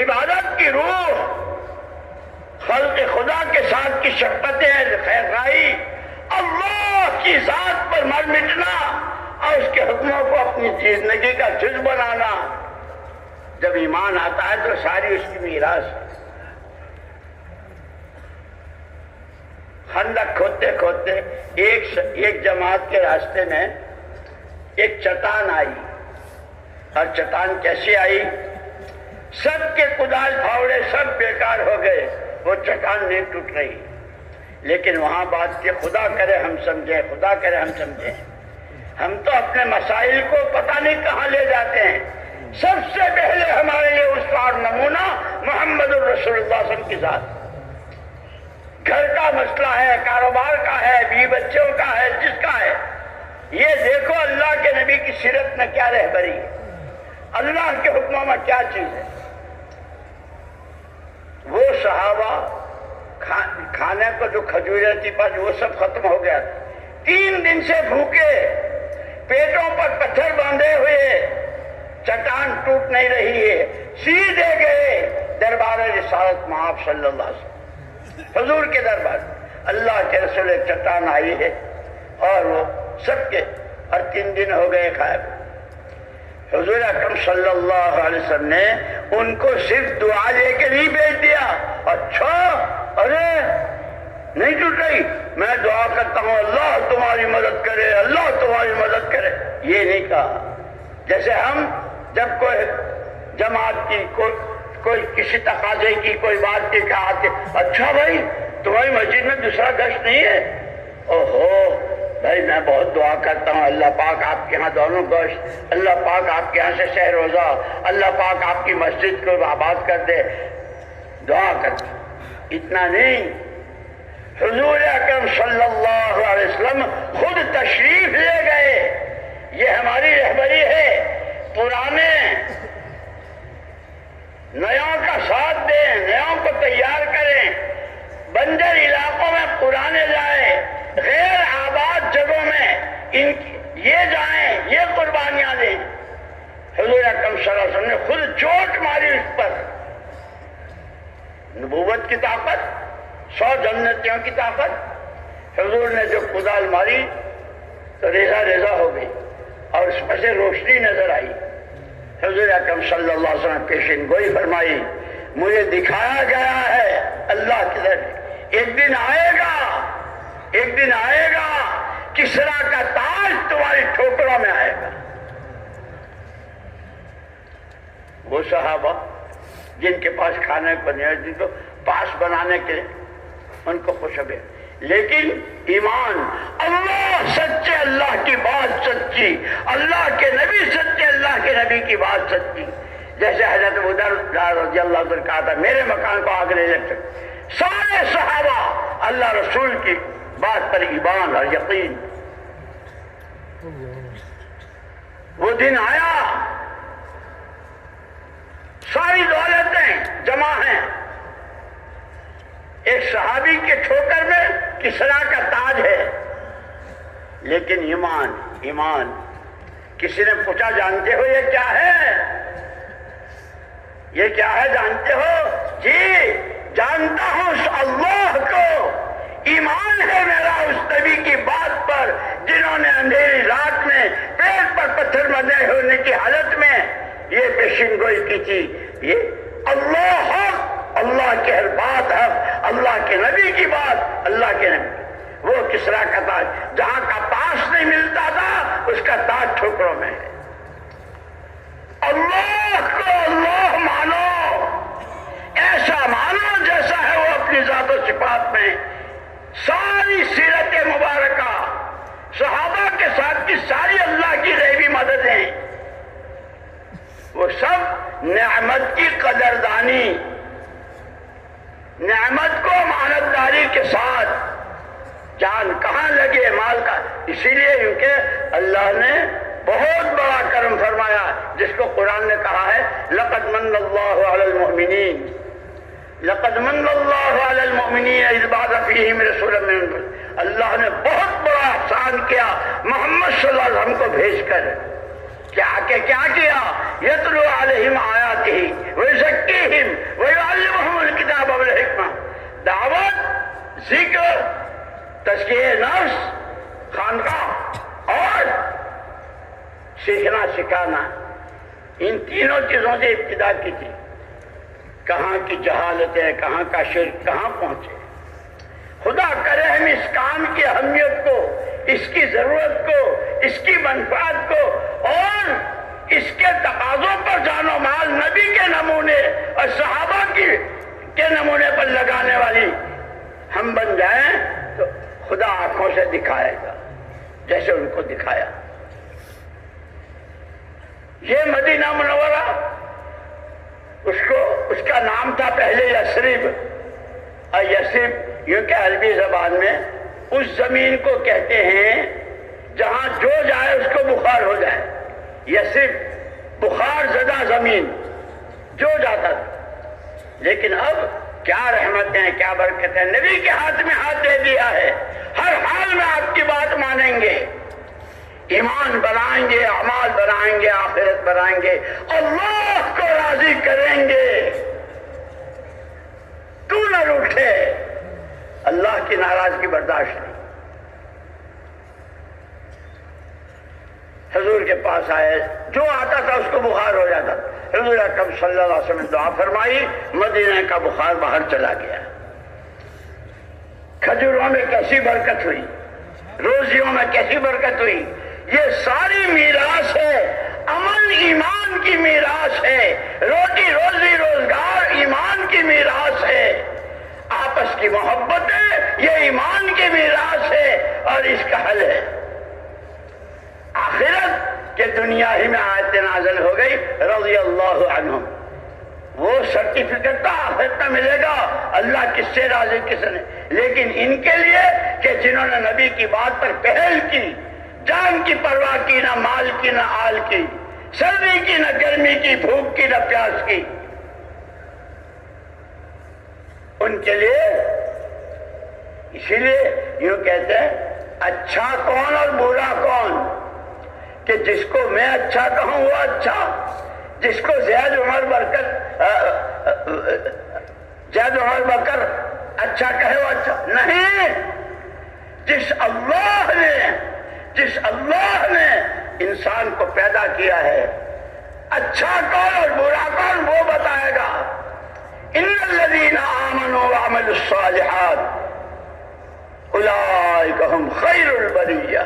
عبادت کی روح، خلق خدا کے ساتھ کی شفقتیں، خیرخواہی، اللہ کی ذات پر مر مٹنا اور اس کے حکموں کو اپنی زندگی کا جز بنانا، جب ایمان آتا ہے تو ساری اس کی میراث ہے۔ خندق کھودتے کھودتے ایک جماعت کے راستے میں ایک چٹان آئی، اور چٹان کیسی آئی؟ سب کے کدال پھاوڑے سب بیکار ہو گئے، وہ چٹان نہیں ٹوٹ رہی، لیکن وہاں بات کہ خدا کرے ہم سمجھیں، خدا کرے ہم سمجھیں۔ ہم تو اپنے مسائل کو پتہ نہیں کہاں لے جاتے ہیں۔ سب سے پہلے ہمارے لیے استاد نمونہ محمد الرسول اللہ صلی اللہ علیہ وسلم کی ذات۔ گھر کا مسئلہ ہے، کاروبار کا ہے، بیوی بچوں کا ہے، جس کا ہے، یہ دیکھو اللہ کے نبی کی سیرت میں کیا رہبری ہے، اللہ کے حکموں میں کیا چیز ہے۔ وہ صحابہ کھانے کو جو کھجوریں تھی پر وہ سب ختم ہو گیا تھا، 3 دن سے بھوکے، پیٹوں پر پتھر باندھے ہوئے، چٹان ٹوٹ نہیں رہی ہے، سیدھے گئے دربار رسالت مآب صلی اللہ علیہ وسلم، حضور کے دربار۔ اللہ کے رسول ایک چٹان آئی ہے اور وہ سب کے، اور 3 دن ہو گئے کھائے۔ حضور اکرم صلی اللہ علیہ وسلم نے ان کو صرف دعا لے کے نہیں بھیج دیا، اچھا ارے نہیں ٹوٹ رہی، میں دعا کرتا ہوں اللہ تمہاری مدد کرے، اللہ تمہاری مدد کرے، یہ نہیں کہا۔ جیسے ہم جب کوئی جماعت کی کوئی کسی تقاضے کی کوئی بات کی کہا کہ اچھا بھائی تمہاری مسجد میں دوسرا گشت نہیں ہے، اوہو بھائی میں بہت دعا کرتا ہوں اللہ پاک آپ کے ہاں دونوں گوشت، اللہ پاک آپ کے ہاں سے شہ روزہ، اللہ پاک آپ کی مسجد کو آباد کر دے، دعا کرتا ہوں۔ اتنا نہیں، حضور اکرم صلی اللہ علیہ وسلم خود تشریف لے گئے۔ یہ ہماری رہبری ہے، پرانے نیوں کا ساتھ دیں، نیوں کو تیار کریں، بنجر علاقوں میں پرانے جائیں، غیر آباد جگہوں میں یہ جائیں، یہ قربانیاں دیں۔ حضور اکرم صلی اللہ علیہ وسلم نے خود چوٹ ماری اس پر، نبوت کی طاقت، 100 جنتیوں کی طاقت۔ حضور نے جو کدال ماری تو ریزہ ریزہ ہو گئی اور اس پر سے روشنی نظر آئی۔ حضور اکرم صلی اللہ علیہ وسلم پیشین گوئی فرمائی، مجھے دکھایا گیا ہے اللہ کی طرف، ایک دن آئے گا، ایک دن آئے گا کسرا کا تاج تمہاری ٹھوکروں میں آئے گا۔ وہ صحابہ جن کے پاس کھانے کو نہیں، جن کو پاس بنانے کے لیے ان کو خوش ہو گئے، لیکن ایمان، اللہ سچے، اللہ کی بات سچی، اللہ کے نبی سچے، اللہ کے نبی کی بات سچی. جیسے حضرت ابو ذر رضی اللہ عنہ کہا تھا میرے مکان کو آگ نہیں لگ سکتی. سارے صحابہ اللہ رسول کی بات پر ایمان اور یقین. وہ دن آیا، ساری دولتیں جمع ہیں، ایک صحابی کے ٹھوکر میں کسرا کا تاج ہے، لیکن ایمان. ایمان. کسی نے پوچھا جانتے ہو یہ کیا ہے؟ یہ کیا ہے جانتے ہو؟ جی جانتا ہوں اس اللہ کو. ایمان ہے میرا اس نبی کی بات پر جنہوں نے اندھیری رات میں پیڑ پر پتھر بندھے ہونے کی حالت میں یہ پیشین گوئی کی تھی. یہ اللہ حق، اللہ کی ہر بات حق، اللہ کے نبی کی بات، اللہ کے نبی. وہ کسرا کا تاج جہاں کا پاس نہیں ملتا تھا اس کا تاج ٹھوکروں میں ہے. اللہ کو اللہ مانو، ایسا مانو جیسا ہے وہ اپنی ذات و صفات میں. ساری سیرت مبارکہ، صحابہ کے ساتھ کی ساری اللہ کی غیبی مددیں، وہ سب نعمت کی قدردانی، نعمت کو امانتداری کے ساتھ. جان کہاں لگے مال کا. اسی لیے کیونکہ اللہ نے بہت بڑا کرم فرمایا جس کو قرآن نے کہا ہے لقد من اللہ علی المؤمنین، لقد من اللہ علی المؤمنین اذ بعث فیہم رسولا من انفسہم. اللہ نے بہت بڑا احسان کیا محمد صلی اللہ علیہ وسلم کو بھیج کر. کیا کیا؟ یتلو علیہم آیاتہ ویزکیہم ویعلمہم الکتاب والحکمہ. دعوت، ذکر، تزکیہ نفس، خانقاہ اور سیکھنا سکھانا، ان تینوں چیزوں سے ابتدا کی تھی. کہاں کی جہالتیں، کہاں کا شرک کہاں پہنچے. خدا کرے ہم اس کام کی اہمیت کو، اس کی ضرورت کو، اس کی منفعت کو اور اس کے تقاضوں پر جان و مال نبی کے نمونے اور صحابہ کے نمونے پر لگانے والی ہم بن جائیں تو خدا آنکھوں سے دکھائے گا جیسے ان کو دکھایا. یہ مدینہ منورہ، اس کا نام تھا پہلے یثرب، اور یثرب یوں کہ عربی زبان میں اس زمین کو کہتے ہیں جہاں جو جائے اس کو بخار ہو جائے. یثرب بخار زدہ زمین، جو جاتا تھا. لیکن اب کیا رحمتیں، کیا برکتیں، نبی کے ہاتھ میں ہاتھ دے دیا ہے. ہر حال میں آپ کی بات مانیں گے، ایمان بنائیں گے، اعمال بنائیں گے، آخرت بنائیں گے، اللہ کو راضی کریں گے. تو نہ روٹھے، اللہ کی ناراضگی برداشت نہیں. حضور کے پاس آئے، جو آتا تھا اس کو بخار ہو جاتا. حضور اکرم صلی اللہ علیہ وسلم نے دعا فرمائی، مدینہ کا بخار باہر چلا گیا. کھجوروں میں کیسی برکت ہوئی، روزیوں میں کیسی برکت ہوئی. یہ ساری میراث ہے، امن ایمان کی میراث ہے، روٹی روزی روزگار ایمان کی میراث ہے، آپس کی محبتیں یہ ایمان کی میراث ہے اور اس کا حل ہے. آخرت کے دنیا ہی میں آیت نازل ہو گئی رضی اللہ عنہم. وہ سرٹیفکیٹ تو آخرت میں ملے گا، اللہ کس سے راضی کس نے. لیکن ان کے لیے کہ جنہوں نے نبی کی بات پر پہل کی، جان کی پرواہ کی، نہ مال کی نہ آل کی، سردی کی نہ گرمی کی، بھوک کی نہ پیاس کی، ان کے لیے. اسی لیے یوں کہتے ہیں اچھا کون اور برا کون، کہ جس کو میں اچھا کہوں وہ اچھا، جس کو زید عمر بکر اچھا کہے وہ اچھا نہیں. جس اللہ نے انسان کو پیدا کیا ہے، اچھا کون اور برا کون وہ بتائے گا. ان الذین آمنوا وعملوا الصالحات اولئک هم خیر البریہ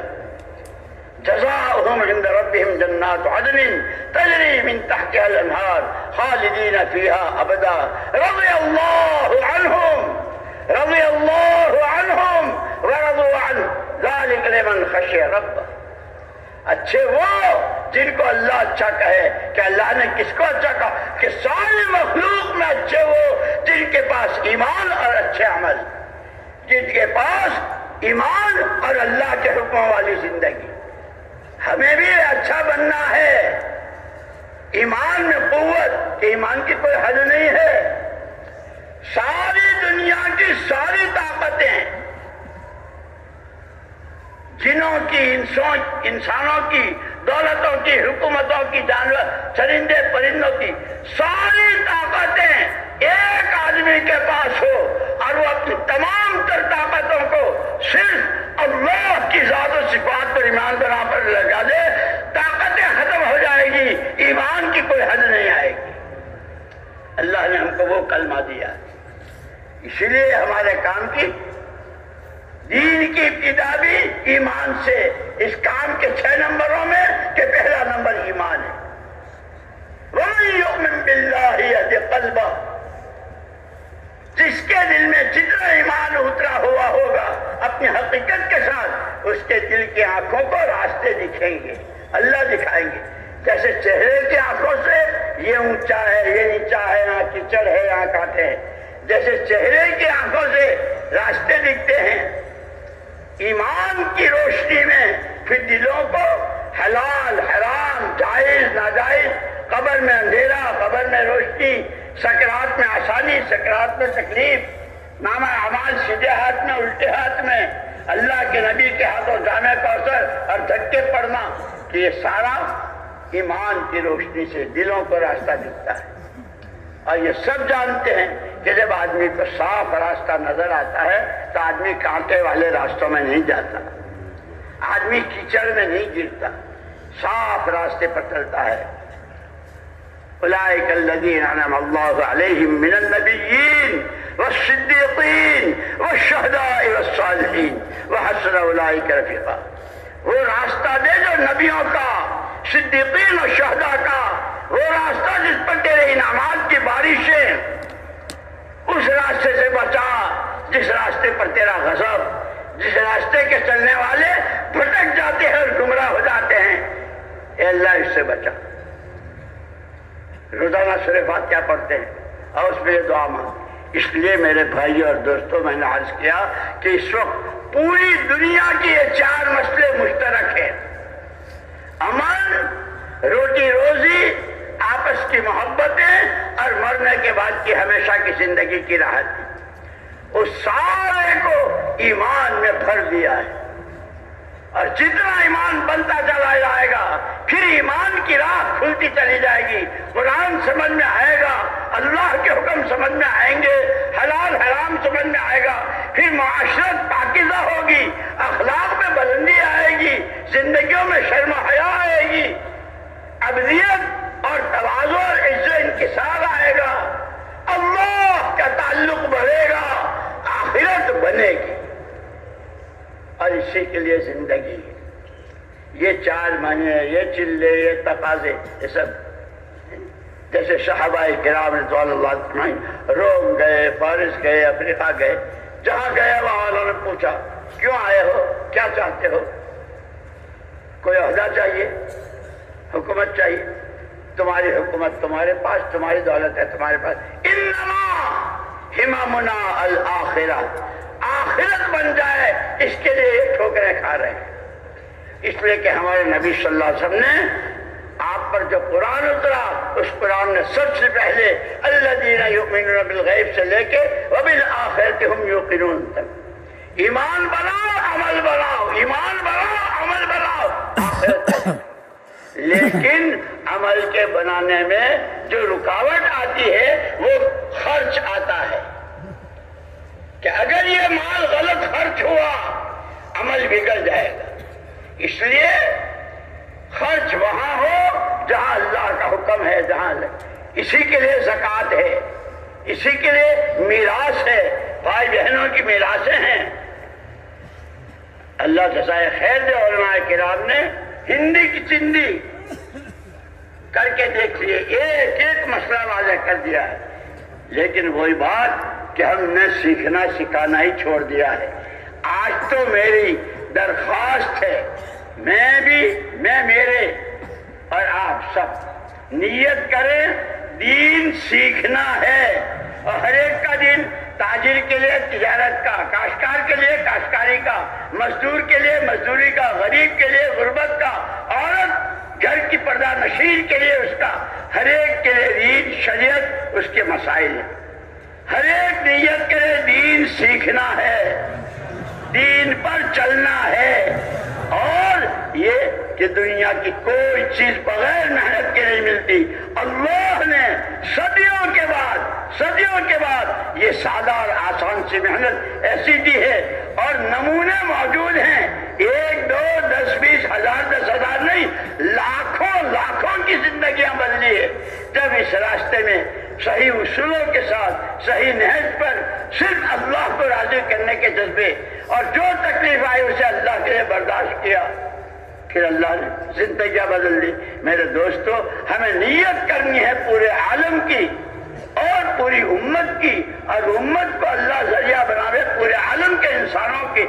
جزاؤہم عند ربہم جنات عدن تجری من تحتها الانہار خالدین فیہا ابدا رضی اللہ عنہم ورضوا عنه ذلك لمن خشي ربه۔ اچھے وہ جن کو اللہ اچھا کہے، کہ اللہ نے کس کو اچھا کہا؟ کہ ساری مخلوق میں اچھے وہ جن کے پاس ایمان اور اچھے عمل، جن کے پاس ایمان اور اللہ کے حکموں والی زندگی۔ ہمیں بھی اچھا بننا ہے، ایمان میں قوت، کہ ایمان کی کوئی حد نہیں ہے۔ ساری دنیا کی ساری طاقتیں، جنوں کی، انسانوں کی، دولتوں کی، حکومتوں کی، جانور، چرندے پرندوں کی ساری طاقتیں ایک آدمی کے پاس ہو اور وہ اپنی تمام تر طاقتوں کو صرف اللہ کی ذات و صفات پر ایمان بنا پر لگا دے، طاقتیں ختم ہو جائے گی، ایمان کی کوئی حد نہیں آئے گی۔ اللہ نے ہم کو وہ کلمہ دیا، اسی لیے ہمارے کام کی دین کی ابتدا بھی ایمان سے، اس کام کے 6 نمبروں میں کہ پہلا نمبر ایمان ہے۔ وَمَن يُؤْمِن بِاللَّهِ يَهْدِ قَلْبَهُ، جس کے دل میں جتنا ایمان اترا ہوا ہوگا اپنی حقیقت کے ساتھ، اس کے دل کی آنکھوں کو راستے دکھیں گے، اللہ دکھائیں گے۔ جیسے چہرے کی آنکھوں سے یہ اونچا ہے، یہ نیچا ہے، یہاں کیچڑ ہے، یہاں کانٹے ہیں، جیسے چہرے کی آنکھوں سے راستے دکھتے ہیں، ایمان کی روشنی میں پھر دلوں کو حلال حرام، جائز ناجائز، قبر میں اندھیرا، قبر میں روشنی، سکرات میں آسانی، سکرات میں تکلیف، نامہ اعمال سیدھے ہاتھ میں الٹے ہاتھ میں، اللہ کے نبی کے ہاتھوں جامع کوثر اور دھکے پڑنا، کہ یہ سارا ایمان کی روشنی سے دلوں کو راستہ دکھتا ہے۔ اور یہ سب جانتے ہیں کہ جب آدمی کو صاف راستہ نظر آتا ہے تو آدمی کانٹے والے راستوں میں نہیں جاتا، آدمی کیچڑ میں نہیں گرتا، صاف راستے پر چلتا ہے۔ اولئک الذین انعم اللہ علیہم من النبیین والصدیقین والشہداء والصالحین وحسن اولئک رفیقا۔ وہ راستہ دے جو نبیوں کا، صدیقین اور شہداء کا، وہ راستہ جس پر تیرے انعامات کی بارشیں، اس راستے سے بچا جس راستے پر تیرا غضب، جس راستے کے چلنے والے بھٹک جاتے ہیں اور گمراہ ہو جاتے ہیں، اے اللہ اس سے بچا۔ روزانہ سورہ فاتحہ پڑھتے ہیں اور اس میں یہ دعا مانگتے۔ اس لیے میرے بھائی اور دوستوں، میں نے عرض کیا کہ اس وقت پوری دنیا کی یہ 4 مسئلے مشترک ہیں: امن، روٹی روزی، آپس کی محبتیں اور مرنے کے بعد کی ہمیشہ کی زندگی کی راحت، اس سارے کو ایمان میں بھر دیا ہے۔ اور جتنا ایمان بنتا چلا جائے گا پھر ایمان کی راہ کھلتی چلی جائے گی، قرآن سمجھ میں آئے گا، اللہ کے حکم سمجھ میں آئیں گے، حلال حرام سمجھ میں آئے گا، پھر معاشرت پاکیزہ ہوگی، اخلاق میں بلندی آئے گی، زندگیوں میں شرم و حیا آئے گی، ابدیت اور تواضع اور عزت و انکسار آئے گا، اللہ کا تعلق بڑھے گا، آخرت بنے گی۔ اور اسی کے لیے زندگی، یہ 4 معنی، یہ چلے، یہ تقاضے، یہ سب جیسے صحابہ کرام رضوان اللہ اجمعین روم گئے، فارس گئے، افریقہ گئے، جہاں گئے وہاں انہوں نے پوچھا کیوں آئے ہو، کیا چاہتے ہو؟ کوئی عہدہ چاہیے، حکومت چاہیے؟ تمہاری حکومت تمہارے پاس، تمہاری دولت ہے تمہارے پاس، انما ہممنا الآخرہ، آخرت بن جائے اس کے لیے یہ ٹھوکریں کھا رہے ہیں۔ اس لیے کہ ہمارے نبی صلی اللہ علیہ وسلم نے آپ پر جو قرآن اترا، اس قرآن نے سب سے پہلے الذین یؤمنون بالغیب سے لے کے وبالآخرۃ ہم یوقنون تک، ایمان بناؤ عمل بناؤ، ایمان بناؤ عمل بناؤ، آخرت۔ لیکن عمل کے بنانے میں جو رکاوٹ آتی ہے وہ خرچ آتا ہے، کہ اگر یہ مال غلط خرچ ہوا عمل بگڑ جائے گا۔ اس لیے خرچ وہاں ہو جہاں اللہ کا حکم ہے، جہاں اسی کے لیے زکوٰۃ ہے، اسی کے لیے میراث ہے، بھائی بہنوں کی میراثیں ہیں۔ اللہ جزائے خیر دے، علماء کرام نے ہندی کی چندی کر کے دیکھ لیے، ایک ایک مسئلہ واضح کر دیا ہے، لیکن وہی بات کہ ہم نے سیکھنا سکھانا ہی چھوڑ دیا ہے۔ آج تو میری درخواست ہے، میں میرے اور آپ سب نیت کریں، دین سیکھنا ہے، اور ہر ایک کا دین، تاجر کے لیے تجارت کا، کاشتکار کے لیے کاشتکاری کا، مزدور کے لیے مزدوری کا، غریب کے لیے غربت کا، عورت گھر کی پردہ نشین کے لیے اس کا، ہر ایک کے لیے دین شریعت اس کے مسائل ہیں۔ ہر ایک نیت کے لیے دین سیکھنا ہے، دین پر چلنا ہے، اور یہ کہ دنیا کی کوئی چیز بغیر محنت کے نہیں ملتی۔ اللہ نے صدیوں کے بعد یہ سادہ اور آسان سی محنت ایسی دی ہے، اور نمونے موجود ہیں، 1 2 10 20 ہزار 10,000 نہیں، لاکھوں کی زندگیاں بدلی ہے جب اس راستے میں صحیح اصولوں کے ساتھ صحیح نہج پر صرف اللہ کو راضی کرنے کے جذبے، اور جو تکلیف آئی اسے اللہ کے لیے برداشت کیا، پھر اللہ نے زندگیاں بدل دی۔ میرے دوستو، ہمیں نیت کرنی ہے پورے عالم کی اور پوری امت کی، اور امت کو اللہ ذریعہ بناوے پورے عالم کے انسانوں کی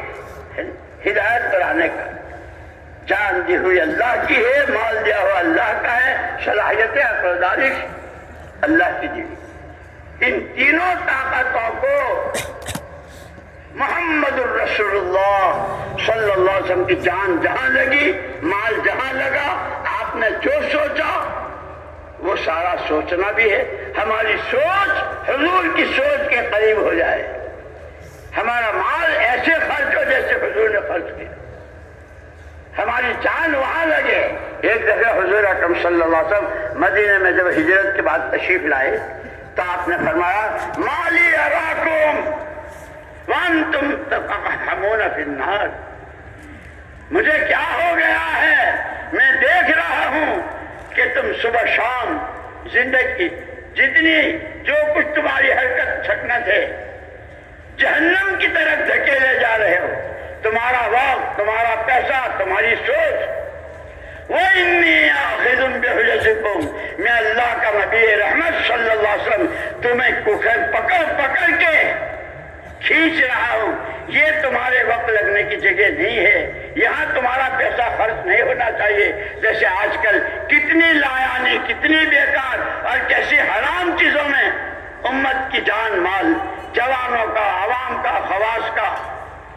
ہدایت کرانے کا۔ جان دی ہوئی اللہ کی ہے، مال دیا ہوا اللہ کا ہے، صلاحیتیں عقل و دانش اللہ کی دی۔ ان تینوں طاقتوں کو محمد الرسول اللہ صلی اللہ علیہ وسلم کی جان جہاں لگی، مال جہاں لگا، آپ نے جو سوچا وہ سارا سوچنا بھی ہے۔ ہماری سوچ حضور کی سوچ کے قریب ہو جائے، ہمارا مال ایسے خرچ ہو جیسے حضور نے خرچ کیا، ہماری جان وہاں لگے۔ ایک دفعہ حضور اکرم صلی اللہ علیہ وسلم مدینے میں جب ہجرت کے بعد تشریف لائے تو آپ نے فرمایا، مالی اراکم وانتم تقحمون فی النار، مجھے کیا ہو گیا ہے، میں دیکھ رہا ہوں کہ تم صبح شام زندگی جتنی جو کچھ تمہاری حرکت سکنت ہے جہنم کی طرف دھکیلے جا رہے ہو، تمہارا وقت، تمہارا پیسہ، تمہاری سوچ۔ وَإِنِّي آخِذٌ بِحُجَزِكُمْ، میں اللہ کا نبی رحمت صلی اللہ علیہ وسلم تمہیں پکڑ کے کھینچ رہا ہوں، یہ تمہارے وقت لگنے کی جگہ نہیں ہے، یہاں تمہارا پیسہ خرچ نہیں ہونا چاہیے۔ جیسے آج کل کتنی لایانی، کتنی بیکار اور کیسی حرام چیزوں میں امت کی جان مال، جوانوں کا، عوام کا، خواص کا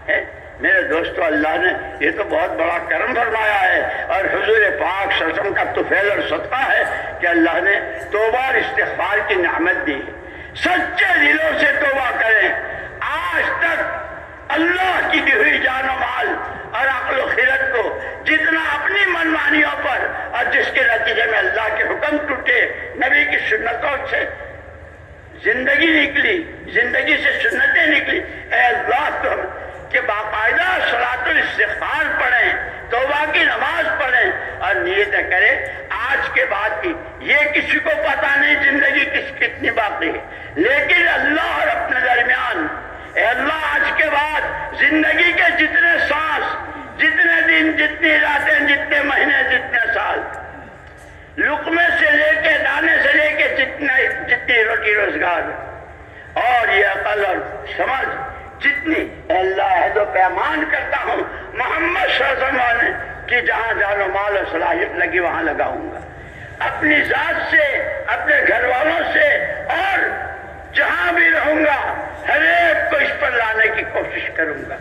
ہے۔ میرے دوستو، اللہ نے یہ تو بہت بڑا کرم فرمایا ہے، اور حضور پاک صلی اللہ علیہ وسلم کا طفیل اور صدقہ ہے کہ اللہ نے توبہ اور استغفار کی نعمت دی۔ سچے دلوں سے توبہ کریں۔ آج تک اللہ کی دی ہوئی جان و مال اور عقل و خیرت کو جتنا اپنی منمانیوں پر، اور جس کے نتیجے میں اللہ کے حکم ٹوٹے، نبی کی سنتوں سے زندگی نکلی، زندگی سے سنتیں نکلی، اے اللہ تم کہ باقاعدہ صلاۃ الاستغفار پڑھیں، توبہ کی نماز پڑھیں، اور نیتیں کریں آج کے بعد کی۔ یہ کسی کو پتہ نہیں زندگی کتنی باقی ہے، لیکن اللہ اور اپنے درمیان، اے اللہ آج کے بعد زندگی کے جتنے سانس، جتنے دن، جتنی راتیں، جتنے مہینے، جتنے سال، لقمے سے لے کے دانے سے لے کے جتنی روٹی روزگار اور یہ عقل اور سمجھ جتنی، اے اللہ عہد و پیمان کرتا ہوں محمد صلی اللہ علیہ وسلم کی جہاں جان و مال و صلاحیت لگی وہاں لگاؤں گا، اپنی ذات سے، اپنے گھر والوں سے، اور جہاں بھی رہوں گا ہر ایک کو اس پر لانے کی کوشش کروں گا۔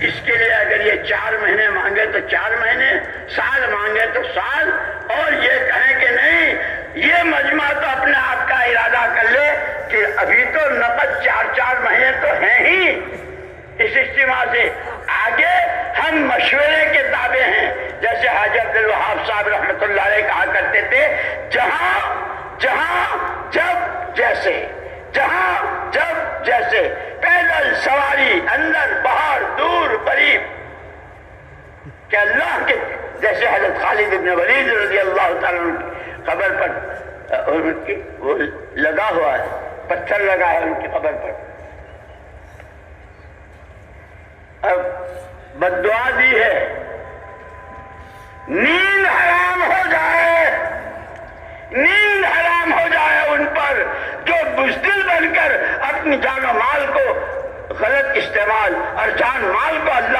اس کے لیے اگر یہ 4 مہینے مانگے تو 4 مہینے، سال مانگے تو سال، اور یہ کہیں کہ نہیں، یہ مجمع تو اپنے آپ کا ارادہ کر لے کہ ابھی تو نقد 4 مہینے تو ہیں ہی، اس اجتماع سے آگے ہم مشورے کے تابع ہیں۔ جیسے حاجی عبدالوہاب صاحب رحمۃ اللہ علیہ کہا کرتے تھے، جہاں جب جیسے پیدل سواری، اندر باہر، دور قریب، کہ اللہ کے جیسے حضرت خالد بن ولید رضی اللہ تعالیٰ عنہ کی قبر پر ان کی وہ لگا ہوا ہے، پتھر لگا ہے ان کی قبر پر، اب بد دعا دی ہے، نیند حرام ہو جائے ان پر جو بزدل بن کر اپنی جان و مال کو غلط استعمال اور جان مال کو اللہ